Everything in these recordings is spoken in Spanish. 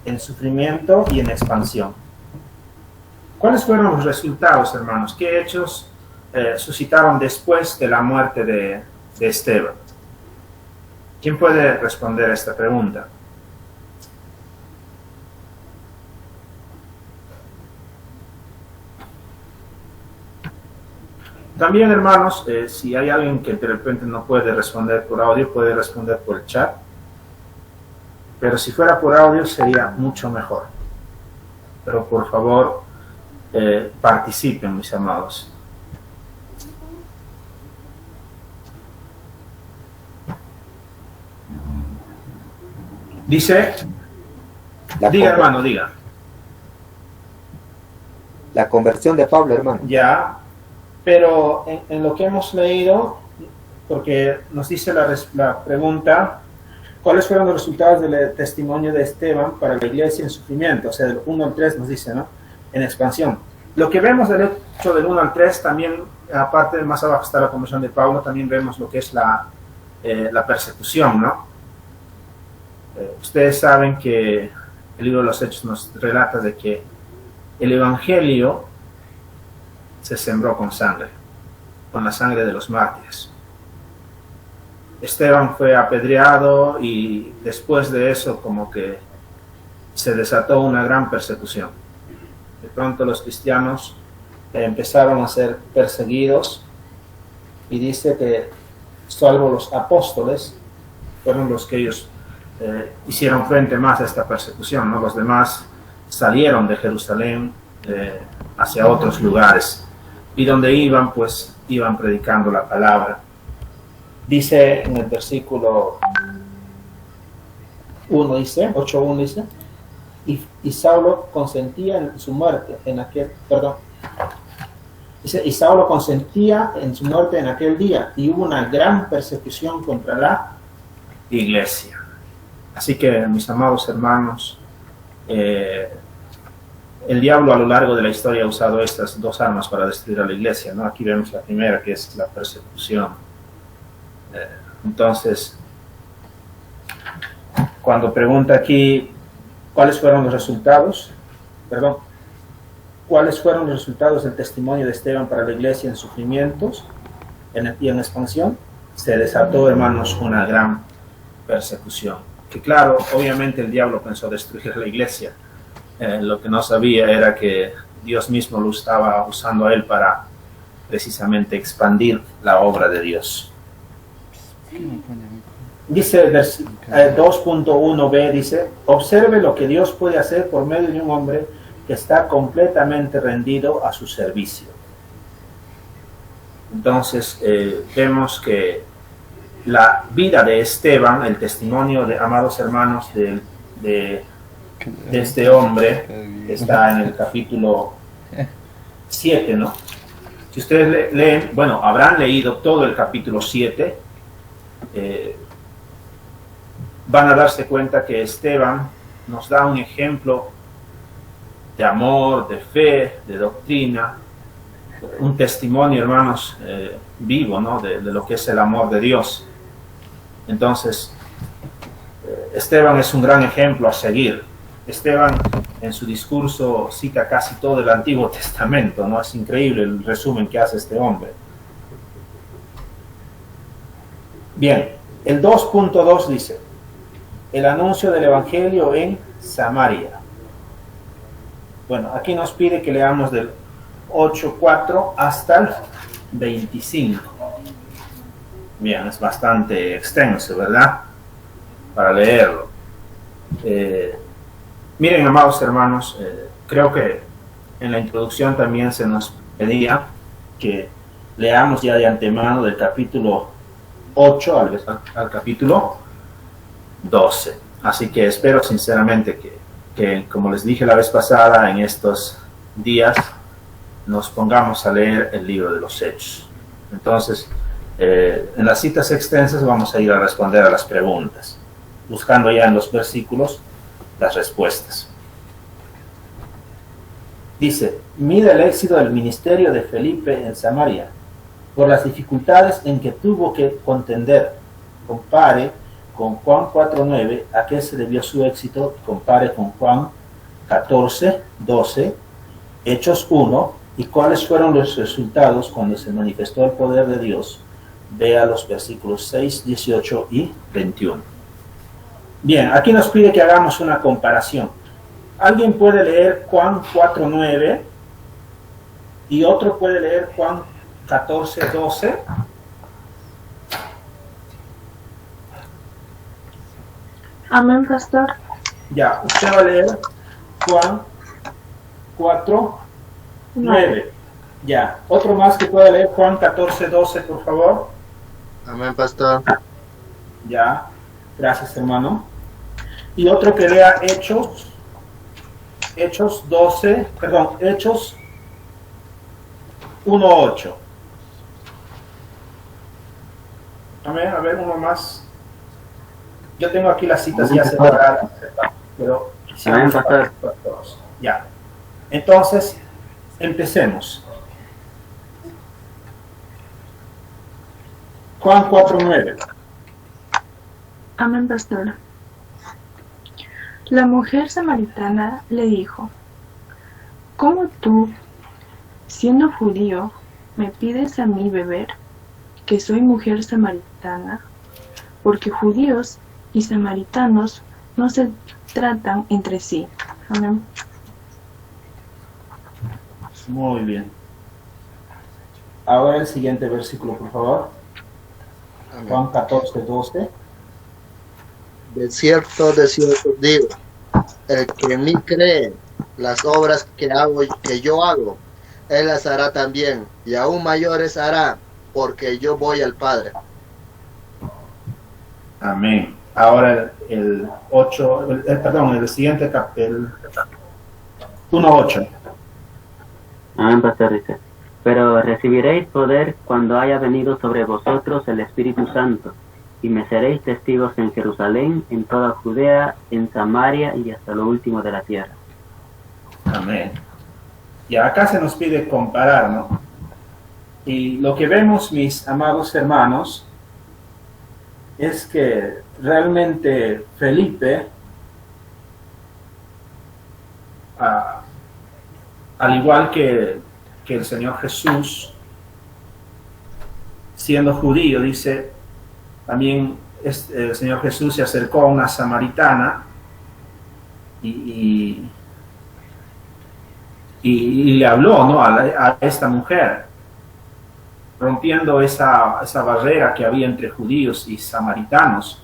en sufrimiento y en expansión. ¿Cuáles fueron los resultados, hermanos? ¿Qué hechos suscitaron después de la muerte de Esteban? ¿Quién puede responder a esta pregunta? También, hermanos, si hay alguien que de repente no puede responder por audio, puede responder por el chat. Pero si fuera por audio sería mucho mejor. Pero por favor, participen, mis amados. Dice, diga, hermano, diga. La conversión de Pablo, hermano. Ya, pero en lo que hemos leído, porque nos dice la pregunta, ¿cuáles fueron los resultados del testimonio de Esteban para la iglesia en sufrimiento? O sea, del 1 al 3 nos dice, ¿no? En expansión. Lo que vemos del hecho del 1 al 3, también, aparte, más abajo está la conversión de Pablo, también vemos lo que es la persecución, ¿no? Ustedes saben que el libro de los Hechos nos relata de que el evangelio se sembró con sangre, con la sangre de los mártires. Esteban fue apedreado y después de eso como que se desató una gran persecución. De pronto los cristianos empezaron a ser perseguidos y dice que salvo los apóstoles fueron los que ellos hicieron frente más a esta persecución, ¿no? Los demás salieron de Jerusalén hacia otros lugares y donde iban, pues iban predicando la palabra. Dice en el versículo 1, dice, 8:1 dice, y Saulo consentía en su muerte en aquel, dice, y Saulo consentía en su muerte en aquel día, y hubo una gran persecución contra la iglesia. Así que, mis amados hermanos, el diablo a lo largo de la historia ha usado estas dos armas para destruir a la iglesia, ¿no? Aquí vemos la primera, que es la persecución. Entonces, cuando pregunta aquí, ¿cuáles fueron los resultados? ¿Cuáles fueron los resultados del testimonio de Esteban para la iglesia en sufrimientos y en expansión? Se desató, hermanos, una gran persecución. Que claro, obviamente el diablo pensó destruir la iglesia. Lo que no sabía era que Dios mismo lo estaba usando a él para precisamente expandir la obra de Dios. Dice 2.1b, dice, observe lo que Dios puede hacer por medio de un hombre que está completamente rendido a su servicio. Entonces, vemos que la vida de Esteban, el testimonio de, amados hermanos, de este hombre, está en el capítulo 7, ¿no? Si ustedes leen, bueno, habrán leído todo el capítulo 7, van a darse cuenta que Esteban nos da un ejemplo de amor, de fe, de doctrina, un testimonio, hermanos, vivo, ¿no? De lo que es el amor de Dios. Entonces, Esteban es un gran ejemplo a seguir. Esteban en su discurso cita casi todo el Antiguo Testamento, ¿no? Es increíble el resumen que hace este hombre. Bien, el 2.2 dice, el anuncio del Evangelio en Samaria. Bueno, aquí nos pide que leamos del 8.4 hasta el 25. Bien, es bastante extenso, ¿verdad? Para leerlo. Miren, amados hermanos, creo que en la introducción también se nos pedía que leamos ya de antemano del capítulo 8 al capítulo 12. Así que espero sinceramente que, como les dije la vez pasada, en estos días nos pongamos a leer el libro de los Hechos. Entonces, en las citas extensas vamos a ir a responder a las preguntas, buscando ya en los versículos las respuestas. Dice, mide el éxito del ministerio de Felipe en Samaria por las dificultades en que tuvo que contender. Compare con Juan 4:9 a qué se debió su éxito, compare con Juan 14:12, Hechos 1, y cuáles fueron los resultados cuando se manifestó el poder de Dios. Vea los versículos 6, 18 y 21. Bien, aquí nos pide que hagamos una comparación. ¿Alguien puede leer Juan 4:9 y otro puede leer Juan 14:12? Amén, pastor. Ya, usted va a leer Juan 4:9. Ya, otro más que pueda leer Juan 14:12, por favor. Amén, pastor. Ya, gracias, hermano. Y otro que lea Hechos 1:8. Amén, a ver, uno más. Yo tengo aquí las citas ya separadas, pero Amén, pastor. Ya. Entonces, empecemos. Juan 4:9. Amén, pastor. La mujer samaritana le dijo: ¿Cómo tú, siendo judío, me pides a mí beber, que soy mujer samaritana? Porque judíos y samaritanos no se tratan entre sí. Amén. Muy bien. Ahora el siguiente versículo, por favor. Amén. Juan 14:12. De cierto digo, el que en mí cree, las obras que yo hago, él las hará también, y aún mayores hará, porque yo voy al Padre. Amén. Ahora el 8, el siguiente capítulo, 1:8. Amén, pastor, dice. Pero recibiréis poder cuando haya venido sobre vosotros el Espíritu Santo, y me seréis testigos en Jerusalén, en toda Judea, en Samaria y hasta lo último de la tierra. Amén. Y acá se nos pide comparar, ¿no? Y lo que vemos, mis amados hermanos, es que realmente Felipe, al igual que el Señor Jesús, siendo judío, dice, también el Señor Jesús se acercó a una samaritana y le habló, ¿no?, a esta mujer, rompiendo esa barrera que había entre judíos y samaritanos,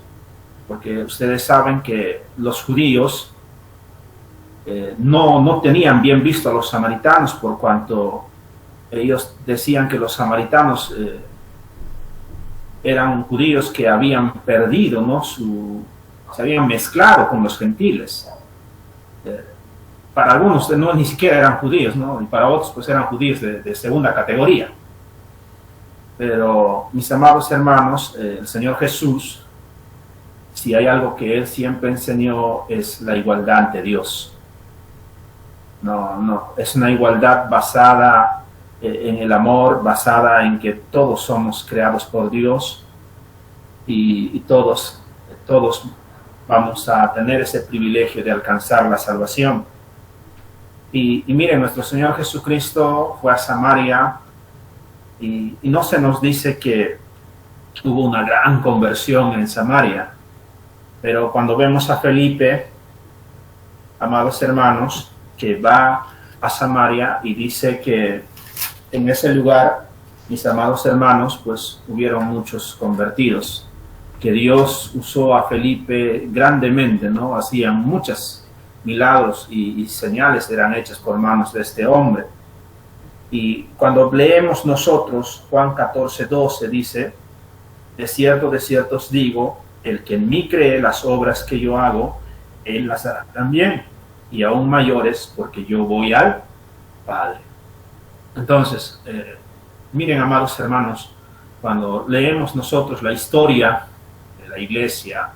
porque ustedes saben que los judíos no tenían bien visto a los samaritanos, por cuanto ellos decían que los samaritanos eran judíos que habían perdido, ¿no?, se habían mezclado con los gentiles. Para algunos no, ni siquiera eran judíos, ¿no?, y para otros pues eran judíos de segunda categoría. Pero, mis amados hermanos, el Señor Jesús, si hay algo que Él siempre enseñó, es la igualdad ante Dios. No, es una igualdad basada en el amor, basada en que todos somos creados por Dios y todos vamos a tener ese privilegio de alcanzar la salvación. Y miren, nuestro Señor Jesucristo fue a Samaria y no se nos dice que hubo una gran conversión en Samaria, pero cuando vemos a Felipe, amados hermanos, que va a Samaria y dice que en ese lugar, mis amados hermanos, pues hubieron muchos convertidos, que Dios usó a Felipe grandemente, ¿no? Hacían muchos milagros y señales eran hechas por manos de este hombre. Y cuando leemos nosotros, Juan 14:12 dice, de cierto os digo, el que en mí cree las obras que yo hago, él las hará también, y aún mayores, porque yo voy al Padre. Entonces, miren, amados hermanos, cuando leemos nosotros la historia de la iglesia,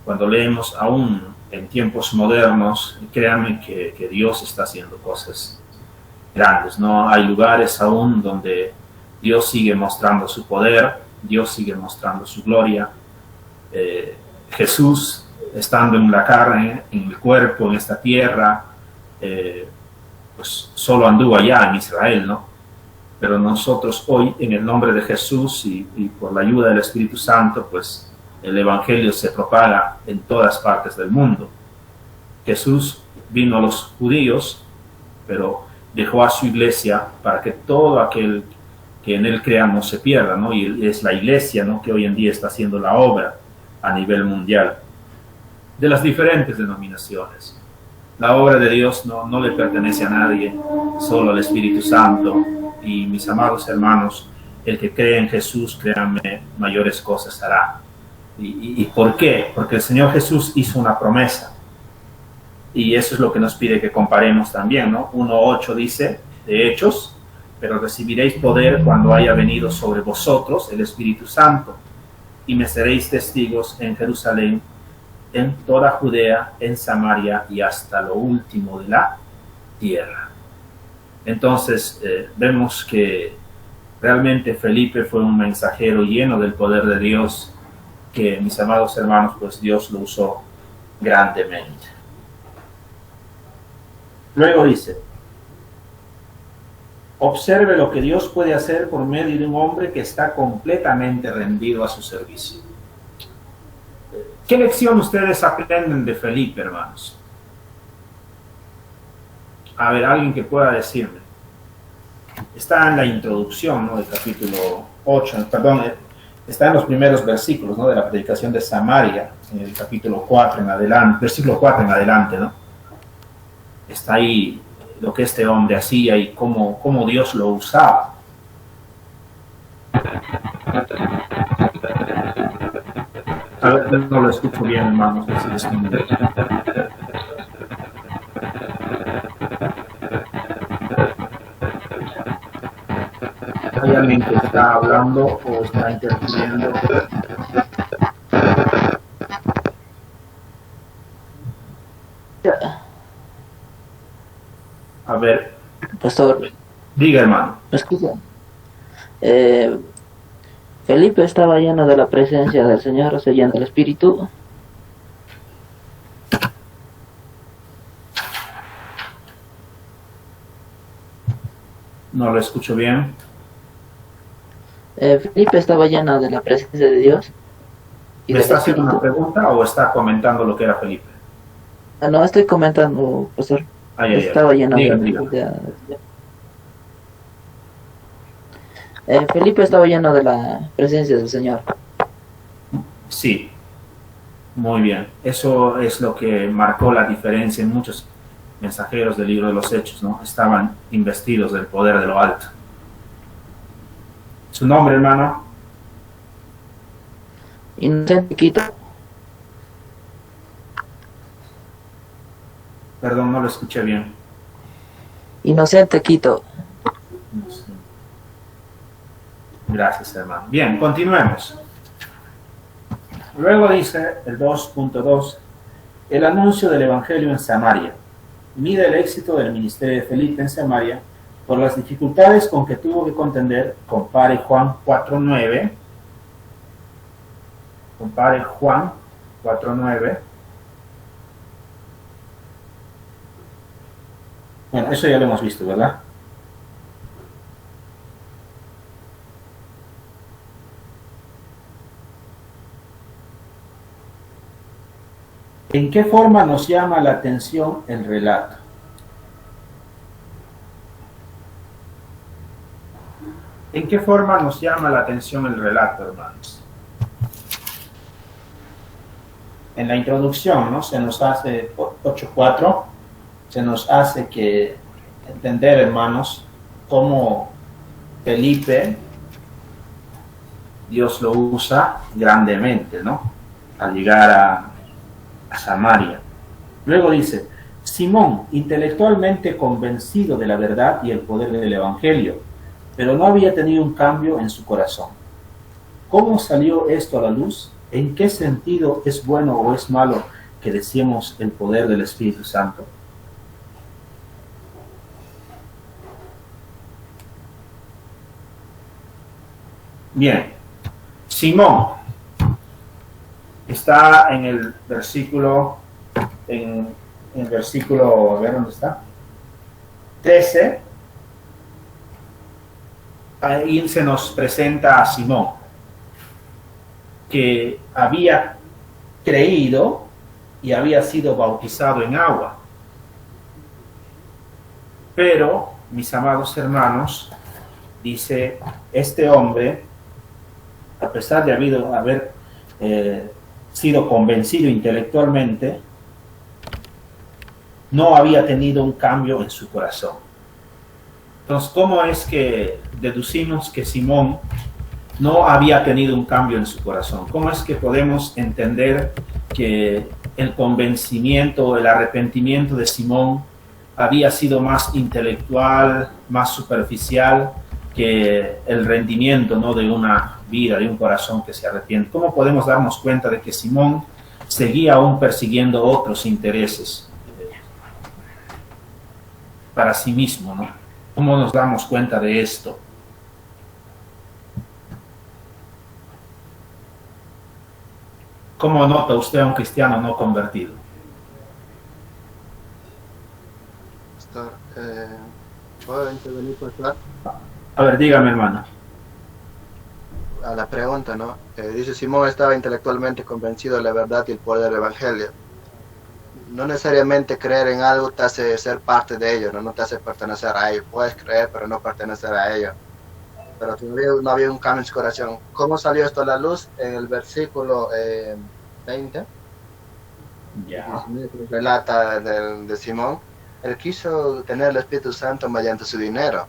cuando leemos aún en tiempos modernos, créanme que Dios está haciendo cosas grandes, ¿no? Hay lugares aún donde Dios sigue mostrando su poder, Dios sigue mostrando su gloria, Jesús, estando en la carne, en el cuerpo, en esta tierra, pues solo anduvo allá en Israel, ¿no? Pero nosotros hoy, en el nombre de Jesús y por la ayuda del Espíritu Santo, pues el Evangelio se propaga en todas partes del mundo. Jesús vino a los judíos, pero dejó a su iglesia para que todo aquel que en él crea no se pierda, ¿no? Y es la iglesia, ¿no?, que hoy en día está haciendo la obra a nivel mundial, de las diferentes denominaciones. La obra de Dios no le pertenece a nadie, solo al Espíritu Santo. Y mis amados hermanos, el que cree en Jesús, créanme, mayores cosas hará. ¿Y por qué? Porque el Señor Jesús hizo una promesa. Y eso es lo que nos pide que comparemos también, ¿no? 1:8 dice, de Hechos, pero recibiréis poder cuando haya venido sobre vosotros el Espíritu Santo, y me seréis testigos en Jerusalén, en toda Judea, en Samaria y hasta lo último de la tierra. Entonces vemos que realmente Felipe fue un mensajero lleno del poder de Dios, que, mis amados hermanos, pues Dios lo usó grandemente. Luego dice, observe lo que Dios puede hacer por medio de un hombre que está completamente rendido a su servicio. ¿Qué lección ustedes aprenden de Felipe, hermanos? A ver, alguien que pueda decirme. Está en la introducción, ¿no?, del capítulo 8, perdón, está en los primeros versículos, ¿no?, de la predicación de Samaria, en el capítulo 4 en adelante, versículo 4 en adelante, ¿no? Está ahí lo que este hombre hacía y cómo Dios lo usaba. A ver, no lo escucho bien, hermanos. ¿Hay alguien que está hablando o está interfiriendo? A ver. Pastor, Diga, hermano. ¿me escucha? Felipe estaba lleno de la presencia del Señor, o sea, lleno del Espíritu. No lo escucho bien. Felipe estaba lleno de la presencia de Dios. Y ¿Me del está haciendo una Espíritu. pregunta o está comentando lo que era Felipe? No, estoy comentando, pastor. Estaba lleno Felipe estaba lleno de la presencia del Señor. Sí, muy bien. Eso es lo que marcó la diferencia en muchos mensajeros del libro de los Hechos, ¿no? Estaban investidos del poder de lo alto. ¿Su nombre, hermano? Inocente Quito. Perdón, no lo escuché bien. Inocente Quito. No sé. Gracias, hermano. Bien, continuemos. Luego dice el 2.2, el anuncio del Evangelio en Samaria. Mide el éxito del ministerio de Felipe en Samaria por las dificultades con que tuvo que contender. Compare Juan 4.9. Compare Juan 4.9. Bueno, eso ya lo hemos visto, ¿verdad? ¿En qué forma nos llama la atención el relato? ¿En qué forma nos llama la atención el relato, hermanos? En la introducción, ¿no? Se nos hace 8.4, se nos hace que entender, hermanos, cómo Felipe, Dios lo usa grandemente, ¿no? Al llegar a Samaria. Luego dice, Simón, intelectualmente convencido de la verdad y el poder del Evangelio, pero no había tenido un cambio en su corazón. ¿Cómo salió esto a la luz? ¿En qué sentido es bueno o es malo que decimos el poder del Espíritu Santo? Bien, Simón, Está en el versículo, a ver dónde está, 13. Ahí se nos presenta a Simón, que había creído y había sido bautizado en agua. Pero, mis amados hermanos, dice, este hombre, a pesar de haber sido convencido intelectualmente, no había tenido un cambio en su corazón. Entonces, ¿cómo es que deducimos que Simón no había tenido un cambio en su corazón? ¿Cómo es que podemos entender que el convencimiento o el arrepentimiento de Simón había sido más intelectual, más superficial que el rendimiento, ¿no?, de una vida, de un corazón que se arrepiente? ¿Cómo podemos darnos cuenta de que Simón seguía aún persiguiendo otros intereses para sí mismo, ¿no? ¿Cómo nos damos cuenta de esto? ¿Cómo nota usted a un cristiano no convertido? ¿Puedo intervenir, pastor? A ver, dígame, hermano. A la pregunta, ¿no? Dice, Simón estaba intelectualmente convencido de la verdad y el poder del Evangelio. No necesariamente creer en algo te hace ser parte de ello, ¿no? No te hace pertenecer a ello. Puedes creer, pero no pertenecer a ello. Pero todavía no había un cambio en su corazón. ¿Cómo salió esto a la luz? En el versículo 20. Ya. Relata de Simón. Él quiso tener el Espíritu Santo mediante su dinero.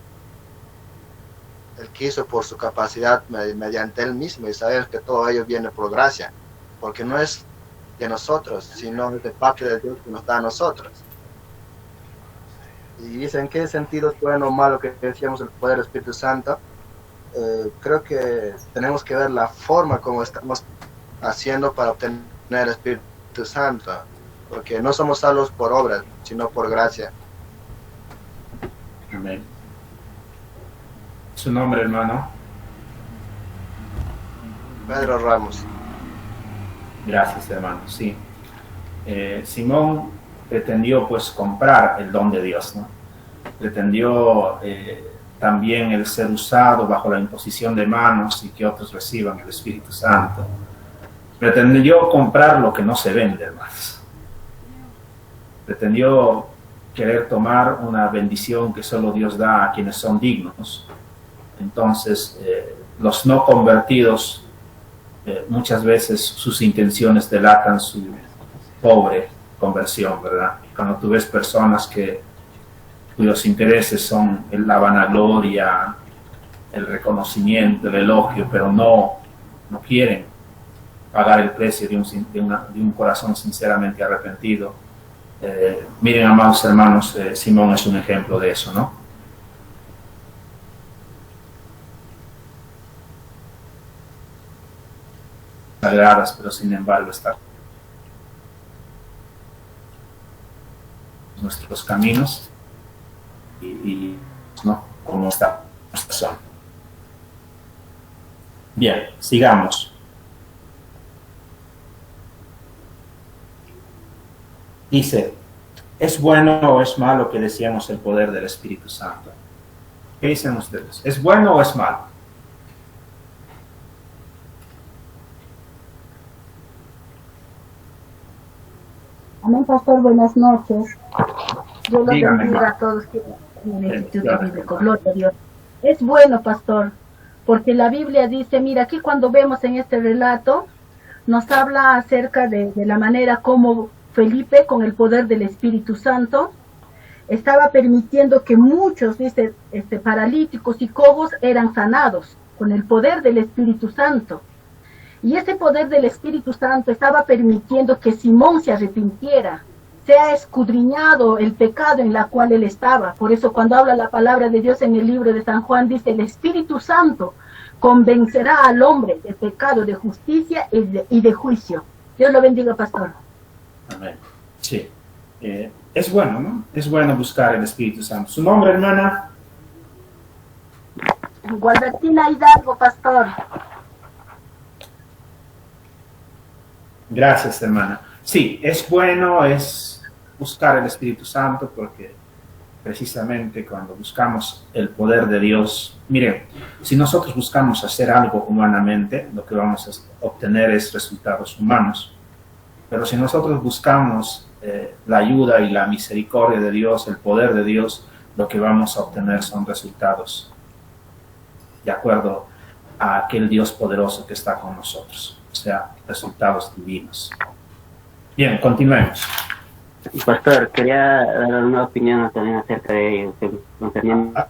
Él quiso por su capacidad mediante él mismo, y saber que todo ello viene por gracia, porque no es de nosotros, sino de parte de Dios que nos da a nosotros. Y dice, ¿en qué sentido es bueno o malo que decíamos el poder del Espíritu Santo? Creo que tenemos que ver la forma como estamos haciendo para obtener el Espíritu Santo, porque no somos salvos por obras, sino por gracia. Amén. ¿Su nombre, hermano? Pedro Ramos. Gracias, hermano. Sí. Simón pretendió, pues, comprar el don de Dios, ¿no? Pretendió también el ser usado bajo la imposición de manos y que otros reciban el Espíritu Santo. Pretendió comprar lo que no se vende, hermanos. Pretendió querer tomar una bendición que solo Dios da a quienes son dignos. Entonces, los no convertidos, muchas veces sus intenciones delatan su pobre conversión, ¿verdad? Cuando tú ves personas cuyos intereses son la vanagloria, el reconocimiento, el elogio, pero no quieren pagar el precio de un corazón sinceramente arrepentido. Miren, amados hermanos, Simón es un ejemplo de eso, ¿no? Sagradas, pero sin embargo está nuestros caminos y no como está nuestra zona. Bien, sigamos. Dice, ¿es bueno o es malo que deseamos el poder del Espíritu Santo? ¿Qué dicen ustedes? ¿Es bueno o es malo? Amén, pastor, buenas noches. Yo los Dígame, bendiga a todos que en el Instituto Bíblico. Gloria a Dios. Es bueno, pastor, porque la Biblia dice, mira, aquí cuando vemos en este relato, nos habla acerca de la manera como Felipe, con el poder del Espíritu Santo, estaba permitiendo que muchos, dice, paralíticos y cojos eran sanados con el poder del Espíritu Santo. Y ese poder del Espíritu Santo estaba permitiendo que Simón se arrepintiera, sea escudriñado el pecado en la cual él estaba. Por eso cuando habla la palabra de Dios en el libro de San Juan, dice, el Espíritu Santo convencerá al hombre de pecado, de justicia y de juicio. Dios lo bendiga, pastor. Amén. Sí. Es bueno, ¿no? Es bueno buscar el Espíritu Santo. ¿Su nombre, hermana? Gualbertina Hidalgo, pastor. Gracias, hermana. Sí, es bueno, es buscar el Espíritu Santo, porque precisamente cuando buscamos el poder de Dios, miren, si nosotros buscamos hacer algo humanamente, lo que vamos a obtener es resultados humanos. Pero si nosotros buscamos la ayuda y la misericordia de Dios, el poder de Dios, lo que vamos a obtener son resultados de acuerdo a aquel Dios poderoso que está con nosotros, o sea, resultados divinos. Bien, continuemos. Pastor, quería dar una opinión también acerca de ello, concerniente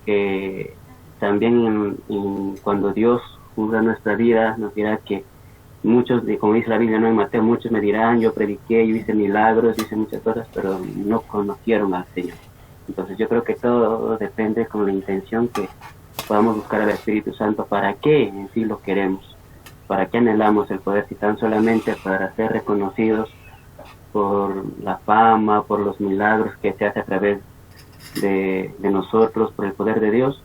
que también cuando Dios juzga nuestra vida, nos dirá que muchos, como dice la Biblia, ¿no? En Mateo, muchos me dirán, yo prediqué, yo hice milagros, hice muchas cosas, pero no conocieron al Señor. Entonces yo creo que todo depende con la intención que podamos buscar al Espíritu Santo. ¿Para qué en sí lo queremos? ¿Para qué anhelamos el poder? Si tan solamente para ser reconocidos por la fama, por los milagros que se hace a través de nosotros, por el poder de Dios,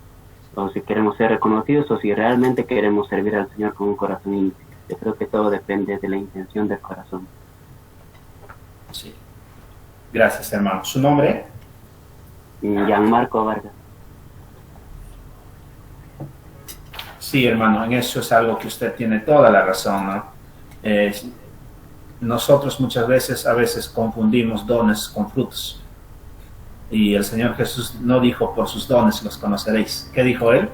o si queremos ser reconocidos, o si realmente queremos servir al Señor con un corazón íntegro. Yo creo que todo depende de la intención del corazón. Sí. Gracias, hermano. ¿Su nombre? Gianmarco Vargas. Sí, hermano, en eso es algo que usted tiene toda la razón, ¿no? Nosotros muchas veces, a veces confundimos dones con frutos. Y el Señor Jesús no dijo, por sus dones los conoceréis. ¿Qué dijo Él?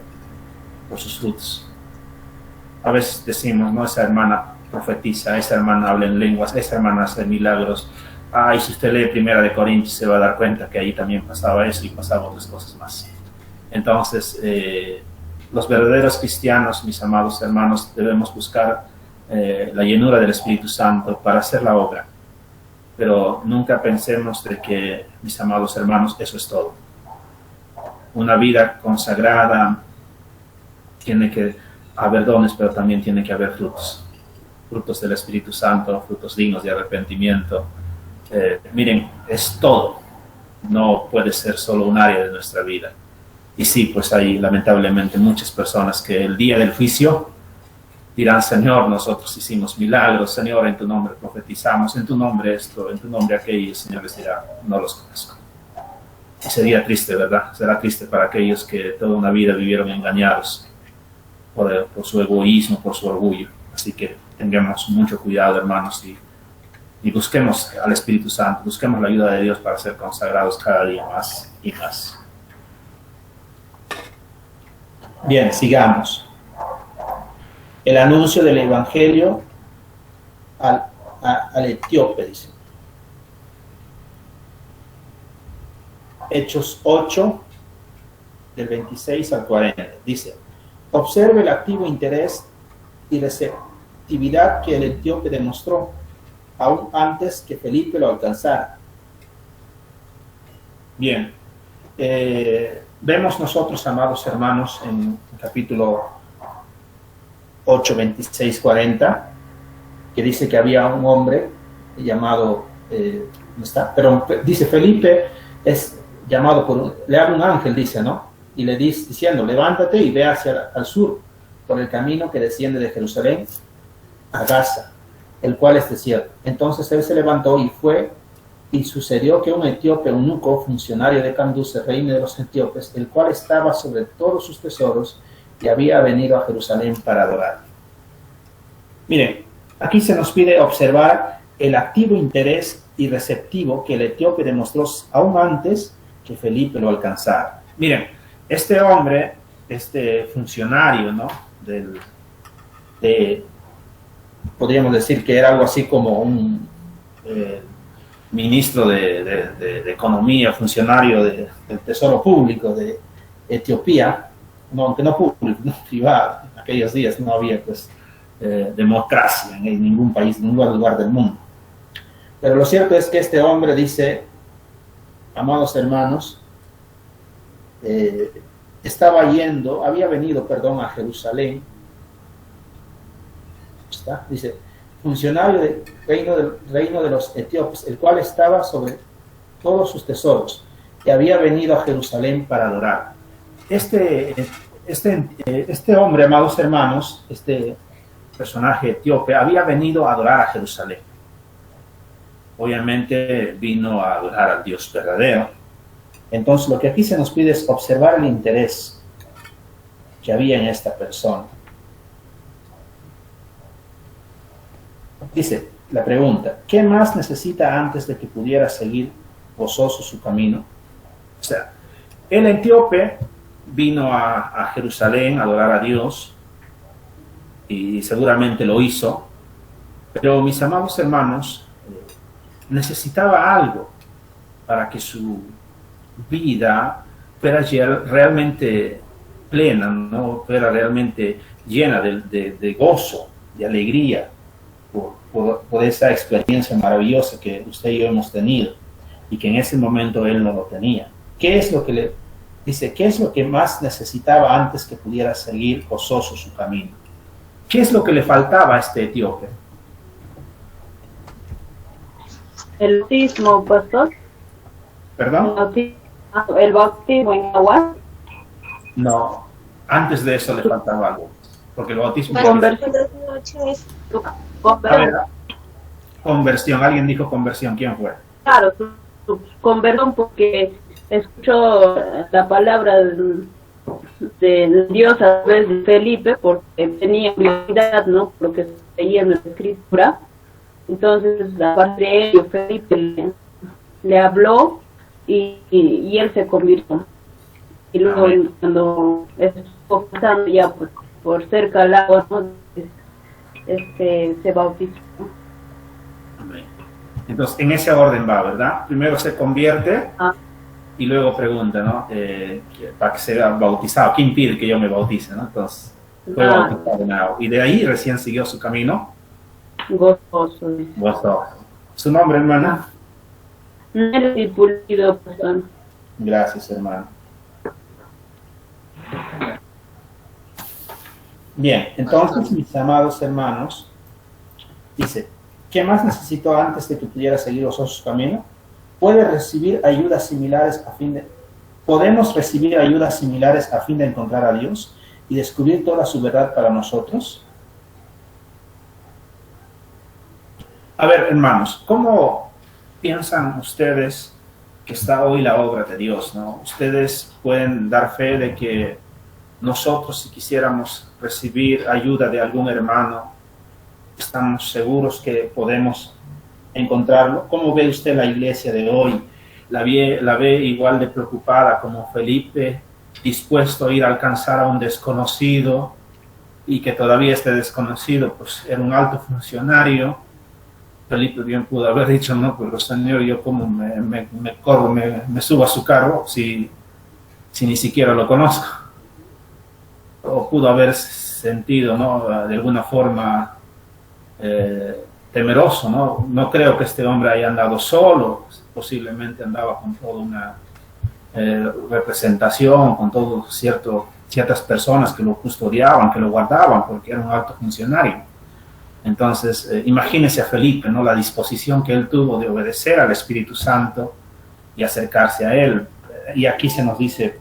Por sus frutos. A veces decimos, no, esa hermana profetiza, esa hermana habla en lenguas, esa hermana hace milagros. Y si usted lee Primera de Corintios se va a dar cuenta que ahí también pasaba eso y pasaba otras cosas más. Entonces, los verdaderos cristianos, mis amados hermanos, debemos buscar la llenura del Espíritu Santo para hacer la obra. Pero nunca pensemos de que, mis amados hermanos, eso es todo. Una vida consagrada, tiene que haber dones, pero también tiene que haber frutos. Frutos del Espíritu Santo, frutos dignos de arrepentimiento. Miren, es todo. No puede ser solo un área de nuestra vida. Y sí, pues hay lamentablemente muchas personas que el día del juicio dirán, Señor, nosotros hicimos milagros, Señor, en tu nombre profetizamos, en tu nombre esto, en tu nombre aquello, y el Señor les dirá, no los conozco. Y sería triste, ¿verdad? Será triste para aquellos que toda una vida vivieron engañados por su egoísmo, por su orgullo. Así que tengamos mucho cuidado, hermanos, y busquemos al Espíritu Santo, busquemos la ayuda de Dios para ser consagrados cada día más y más. Bien, sigamos. El anuncio del Evangelio al etíope, dice. Hechos 8, del 26 al 40, dice: observe el activo interés y receptividad que el etíope demostró, aún antes que Felipe lo alcanzara. Bien, vemos nosotros, amados hermanos, en el capítulo 8, 26, 40, que dice que había un hombre llamado, ¿no está? Pero dice Felipe es llamado le habla un ángel, dice, ¿no? Y le dice, diciendo, levántate y ve hacia al sur, por el camino que desciende de Jerusalén a Gaza, el cual es desierto. Entonces él se levantó y fue, y sucedió que un etíope eunuco, funcionario de Candace, reina de los etíopes, el cual estaba sobre todos sus tesoros, y había venido a Jerusalén para adorar. Miren, aquí se nos pide observar el activo interés y receptivo que el etíope demostró aún antes que Felipe lo alcanzara. Miren, este hombre, este funcionario, ¿no? Podríamos decir que era algo así como un ministro de Economía, funcionario del Tesoro Público de Etiopía, no, aunque no público, no privado. En aquellos días no había pues democracia en ningún país, en ningún lugar del mundo. Pero lo cierto es que este hombre dice, amados hermanos, había venido a Jerusalén. ¿Está? Dice, funcionario del reino de los etíopes, el cual estaba sobre todos sus tesoros, y había venido a Jerusalén para adorar. Este hombre, amados hermanos, este personaje etíope, había venido a adorar a Jerusalén. Obviamente vino a adorar al Dios verdadero. Entonces lo que aquí se nos pide es observar el interés que había en esta persona. Dice la pregunta, ¿qué más necesita antes de que pudiera seguir gozoso su camino? O sea, el etíope vino a Jerusalén a adorar a Dios y seguramente lo hizo, pero mis amados hermanos, necesitaba algo para que su vida fuera realmente plena, ¿no? Fuera realmente llena de gozo, de alegría por esa experiencia maravillosa que usted y yo hemos tenido y que en ese momento él no lo tenía. ¿Qué es lo que le dice? ¿Qué es lo que más necesitaba antes que pudiera seguir gozoso su camino? ¿Qué es lo que le faltaba a este etíope? El bautismo, pastor. ¿Perdón? El bautismo en agua. No, antes de eso le faltaba algo, porque el bautismo... Conversión. A ver, conversión, alguien dijo conversión, ¿quién fue? Claro, conversión, porque escucho la palabra de Dios a través de Felipe, porque tenía curiosidad, ¿no? Porque se leía en la escritura. Entonces, aparte de ello, Felipe le habló y él se convirtió. Y luego, cuando estuvo pasando ya por cerca al agua, ¿no? Se bautizó. Entonces, en ese orden va, ¿verdad? Primero se convierte y luego pregunta, ¿no? Para que sea bautizado. ¿Quién pide que yo me bautice, no? Entonces, fue bautizado en agua. Y de ahí recién siguió su camino. Gozoso. Gozoso. ¿Su nombre, hermana? Nelly Pulido, pastor. Gracias, hermano. Bien, entonces, mis amados hermanos, dice, ¿qué más necesitó antes de que pudiera seguir gozoso su camino? ¿Podemos recibir ayudas similares a fin de encontrar a Dios y descubrir toda su verdad para nosotros? A ver, hermanos, ¿cómo piensan ustedes que está hoy la obra de Dios, ¿no? Ustedes pueden dar fe de que nosotros, si quisiéramos recibir ayuda de algún hermano, estamos seguros que podemos encontrarlo. ¿Cómo ve usted la iglesia de hoy? ¿La ve igual de preocupada como Felipe, dispuesto a ir a alcanzar a un desconocido y que todavía este desconocido pues era un alto funcionario? Felipe bien pudo haber dicho, no, pero Señor, yo como me subo a su carro si ni siquiera lo conozco. O pudo haber sentido, ¿no? De alguna forma temeroso, ¿no? No creo que este hombre haya andado solo, posiblemente andaba con toda una representación, con todo ciertas personas que lo custodiaban, que lo guardaban, porque era un alto funcionario. Entonces, imagínese a Felipe, ¿no? La disposición que él tuvo de obedecer al Espíritu Santo y acercarse a él. Y aquí se nos dice,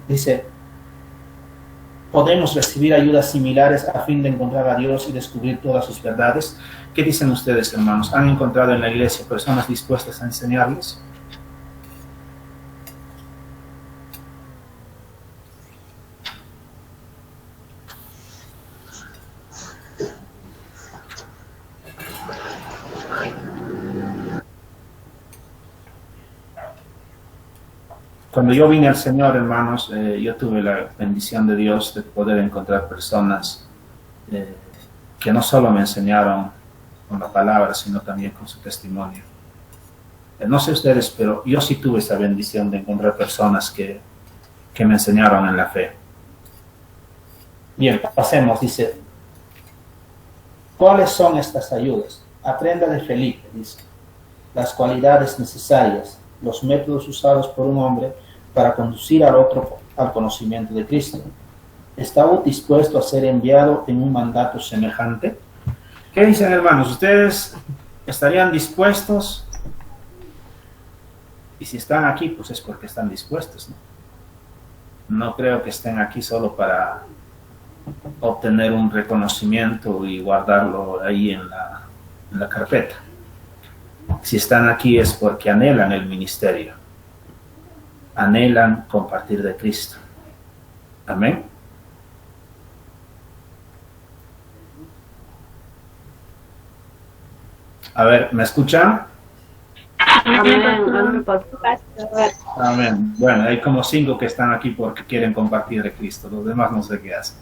dice, podemos recibir ayudas similares a fin de encontrar a Dios y descubrir todas sus verdades. ¿Qué dicen ustedes, hermanos? ¿Han encontrado en la iglesia personas dispuestas a enseñarles? Cuando yo vine al Señor, hermanos, yo tuve la bendición de Dios de poder encontrar personas que no solo me enseñaron con la palabra, sino también con su testimonio. No sé ustedes, pero yo sí tuve esa bendición de encontrar personas que me enseñaron en la fe. Bien, pasemos, dice, ¿cuáles son estas ayudas? Aprenda de Felipe, dice, las cualidades necesarias, los métodos usados por un hombre para conducir al otro al conocimiento de Cristo. ¿Estaba dispuesto a ser enviado en un mandato semejante? ¿Qué dicen, hermanos? ¿Ustedes estarían dispuestos Y si están aquí, pues es porque están dispuestos, ¿no? No creo que estén aquí solo para obtener un reconocimiento y guardarlo ahí en la carpeta. Si están aquí es porque anhelan el ministerio, anhelan compartir de Cristo. Amén. A ver, ¿me escuchan? Amén, amén, pastor. Amén. Bueno, hay como 5 que están aquí porque quieren compartir de Cristo. Los demás no sé qué hacen.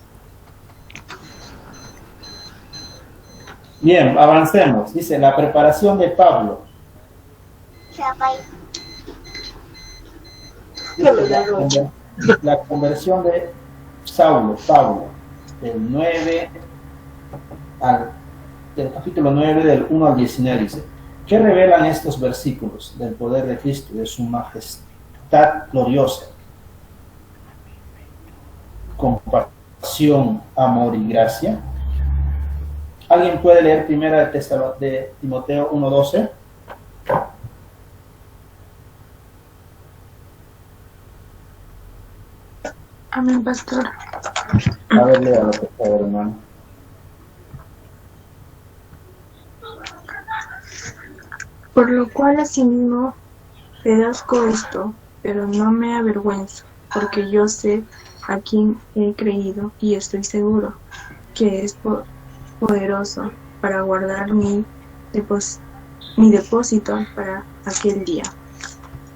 Bien, avancemos. Dice, la preparación de Pablo. Dice, la conversión de Pablo, del capítulo 9, del 1 al 19, dice, ¿qué revelan estos versículos del poder de Cristo, de su majestad gloriosa? Compasión, amor y gracia. ¿Alguien puede leer primera de Timoteo 1:12? Amén, pastor. A ver, léalo, por favor, hermano. Por lo cual asimismo pedazco esto, pero no me avergüenzo, porque yo sé a quién he creído y estoy seguro que es poderoso para guardar mi depósito para aquel día.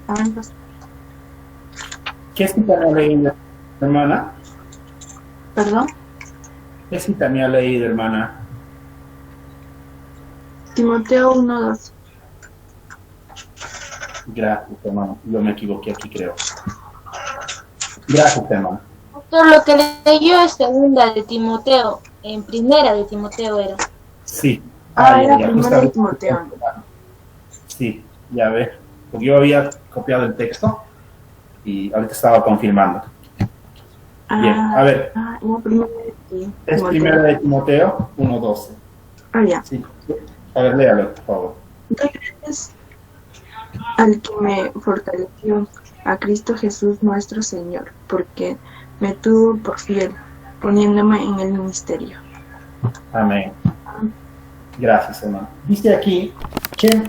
Amén, pastor. ¿Qué cita me ha leído, hermana? ¿Perdón? ¿Qué cita me ha leído, hermana? Timoteo 1:2. Gracias, hermano. Yo me equivoqué aquí, creo. Gracias, hermano. Por lo que leyó es segunda de Timoteo, en primera de Timoteo era. Sí. Era primera de Timoteo. Sí, ya ve. Porque yo había copiado el texto y ahorita estaba confirmando. Bien, a ver. Es primera de Timoteo 1:12. Ya. Sí. A ver, léalo, por favor. Gracias al que me fortaleció, a Cristo Jesús nuestro Señor, porque me tuvo por fiel, poniéndome en el ministerio. Amén. Gracias, hermano. Dice aquí, ¿qué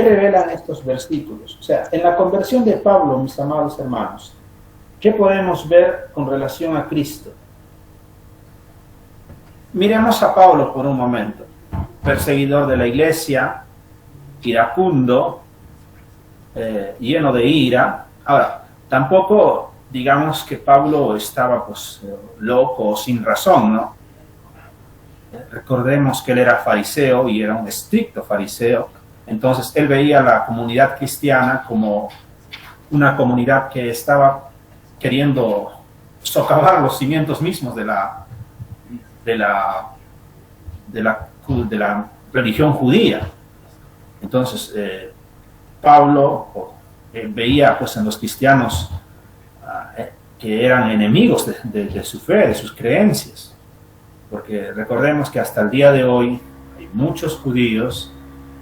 revelan estos versículos? O sea, en la conversión de Pablo, mis amados hermanos, ¿qué podemos ver con relación a Cristo? Miremos a Pablo por un momento. Perseguidor de la iglesia, iracundo, lleno de ira. Ahora, tampoco digamos que Pablo estaba pues loco o sin razón, ¿no? Recordemos que él era fariseo y era un estricto fariseo. Entonces él veía a la comunidad cristiana como una comunidad que estaba queriendo socavar los cimientos mismos de la religión judía. Entonces Pablo veía pues en los cristianos que eran enemigos de su fe, de sus creencias, porque recordemos que hasta el día de hoy hay muchos judíos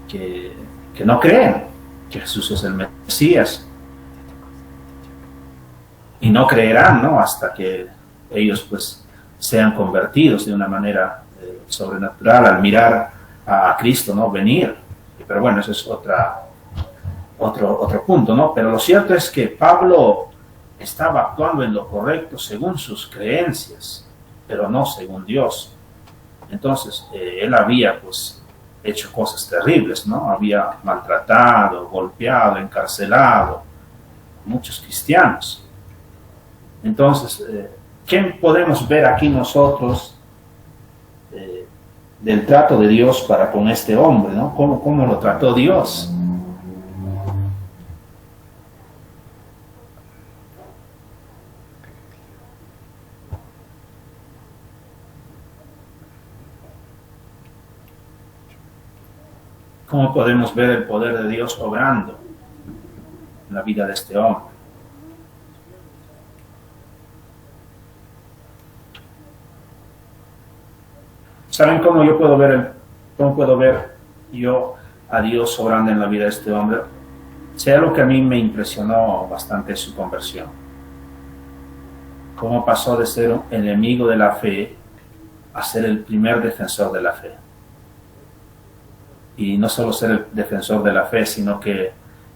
que no creen que Jesús es el Mesías, y no creerán, ¿no?, hasta que ellos pues sean convertidos de una manera sobrenatural al mirar a Cristo, ¿no?, venir. Pero bueno, eso es otro punto, ¿no? Pero lo cierto es que Pablo estaba actuando en lo correcto según sus creencias, pero no según Dios. Entonces, él había pues hecho cosas terribles, ¿no? Había maltratado, golpeado, encarcelado a muchos cristianos. Entonces, ¿qué podemos ver aquí nosotros del trato de Dios para con este hombre, ¿no? ¿Cómo lo trató Dios? ¿Cómo podemos ver el poder de Dios obrando en la vida de este hombre? ¿Saben cómo puedo ver yo a Dios obrando en la vida de este hombre, sea lo que a mí me impresionó bastante su conversión. Cómo pasó de ser un enemigo de la fe a ser el primer defensor de la fe. Y no solo ser el defensor de la fe, sino que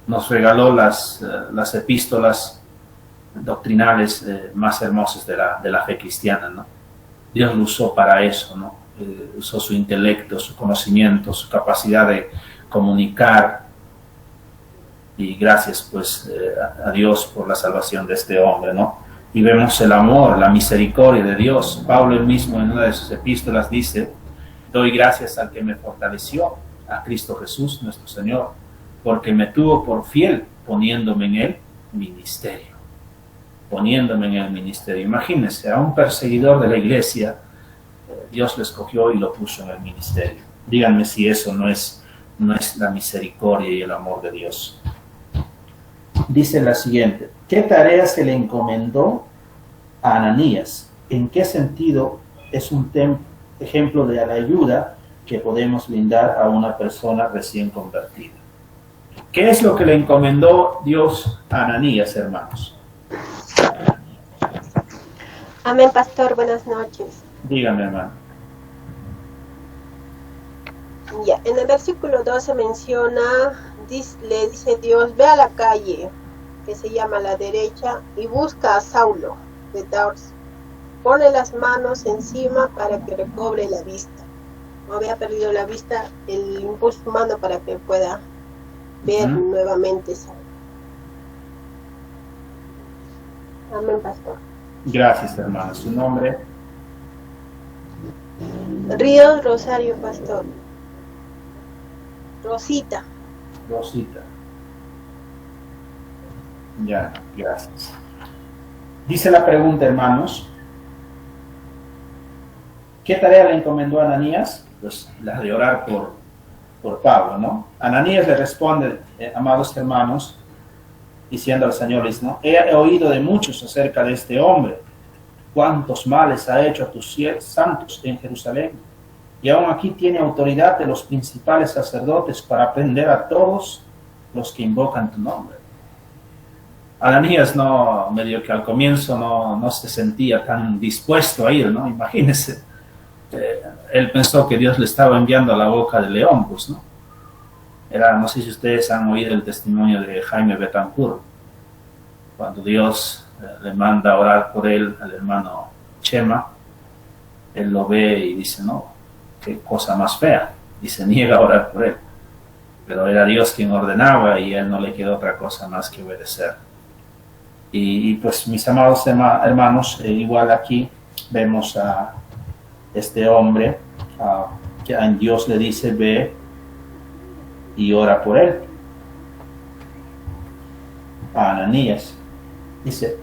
nos regaló las epístolas doctrinales más hermosas de la fe cristiana, ¿no? Dios lo usó para eso, ¿no? Usó su intelecto, su conocimiento, su capacidad de comunicar. Y gracias pues a Dios por la salvación de este hombre, ¿no? Y vemos el amor, la misericordia de Dios. Pablo él mismo en una de sus epístolas dice: doy gracias al que me fortaleció, a Cristo Jesús nuestro Señor, porque me tuvo por fiel poniéndome en el ministerio. Poniéndome en el ministerio. Imagínense, a un perseguidor de la iglesia, Dios lo escogió y lo puso en el ministerio. Díganme si eso no es la misericordia y el amor de Dios. Dice la siguiente: ¿qué tarea se le encomendó a Ananías? ¿En qué sentido es un ejemplo de la ayuda que podemos brindar a una persona recién convertida? ¿Qué es lo que le encomendó Dios a Ananías, hermanos? Amén, pastor, buenas noches. Dígame, hermano. Ya, en el versículo 12 menciona, le dice Dios: ve a la calle que se llama La Derecha y busca a Saulo de Tarso. Pone las manos encima para que recobre la vista. No había perdido la vista, el impulso humano para que pueda ver nuevamente Saulo. Amén, pastor. Gracias, hermano. ¿Su nombre? Río Rosario, pastor. Rosita. Rosita. Ya, gracias. Dice la pregunta, hermanos: ¿qué tarea le encomendó a Ananías? Pues la de orar por Pablo, ¿no? Ananías le responde, amados hermanos, diciendo al Señor, ¿no? He oído de muchos acerca de este hombre, cuántos males ha hecho a tus santos en Jerusalén, y aún aquí tiene autoridad de los principales sacerdotes para prender a todos los que invocan tu nombre. Ananías medio que al comienzo no se sentía tan dispuesto a ir, ¿no? Imagínense, él pensó que Dios le estaba enviando a la boca del león, pues, ¿no? No sé si ustedes han oído el testimonio de Jaime Betancourt, cuando Dios le manda a orar por él al hermano Chema, él lo ve y dice, no, qué cosa más fea, y se niega a orar por él. Pero era Dios quien ordenaba y a él no le quedó otra cosa más que obedecer. Y pues, mis amados hermanos, igual aquí vemos a este hombre que a Dios le dice, ve y ora por él. A Ananías. Dice,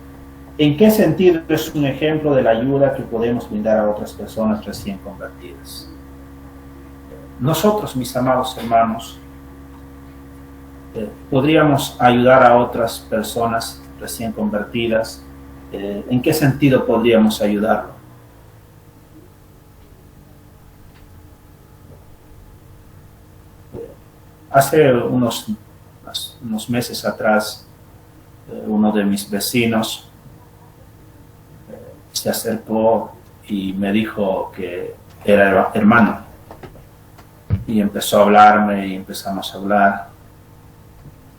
¿en qué sentido es un ejemplo de la ayuda que podemos brindar a otras personas recién convertidas? Nosotros, mis amados hermanos, podríamos ayudar a otras personas recién convertidas. ¿En qué sentido podríamos ayudarlo? Hace unos meses atrás, uno de mis vecinos se acercó y me dijo que era hermano. Y empezó a hablarme y empezamos a hablar.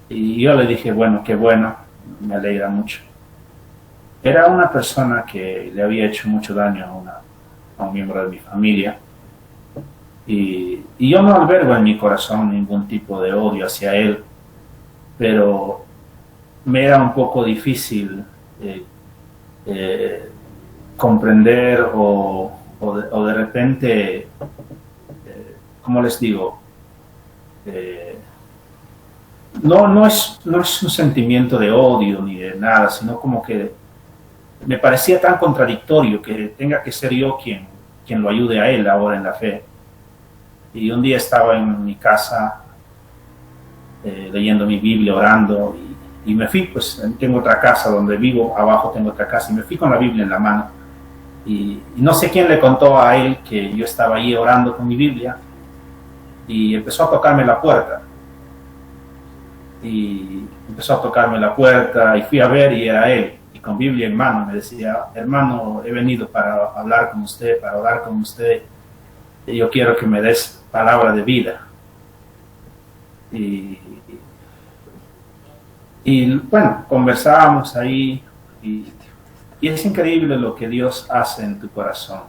Y yo le dije, bueno, qué bueno, me alegra mucho. Era una persona que le había hecho mucho daño a un miembro de mi familia. Y yo no albergo en mi corazón ningún tipo de odio hacia él, pero me era un poco difícil comprender o de repente, ¿cómo les digo? No es un sentimiento de odio ni de nada, sino como que me parecía tan contradictorio que tenga que ser yo quien lo ayude a él ahora en la fe. Y un día estaba en mi casa leyendo mi Biblia, orando, y me fui, pues tengo otra casa donde vivo, abajo tengo otra casa, y me fui con la Biblia en la mano. Y no sé quién le contó a él que yo estaba ahí orando con mi Biblia, y empezó a tocarme la puerta. Y empezó a tocarme la puerta y fui a ver y era él. Y con Biblia en mano me decía, hermano, he venido para hablar con usted, para orar con usted. Y yo quiero que me des palabra de vida. Y bueno, conversábamos ahí y es increíble lo que Dios hace en tu corazón.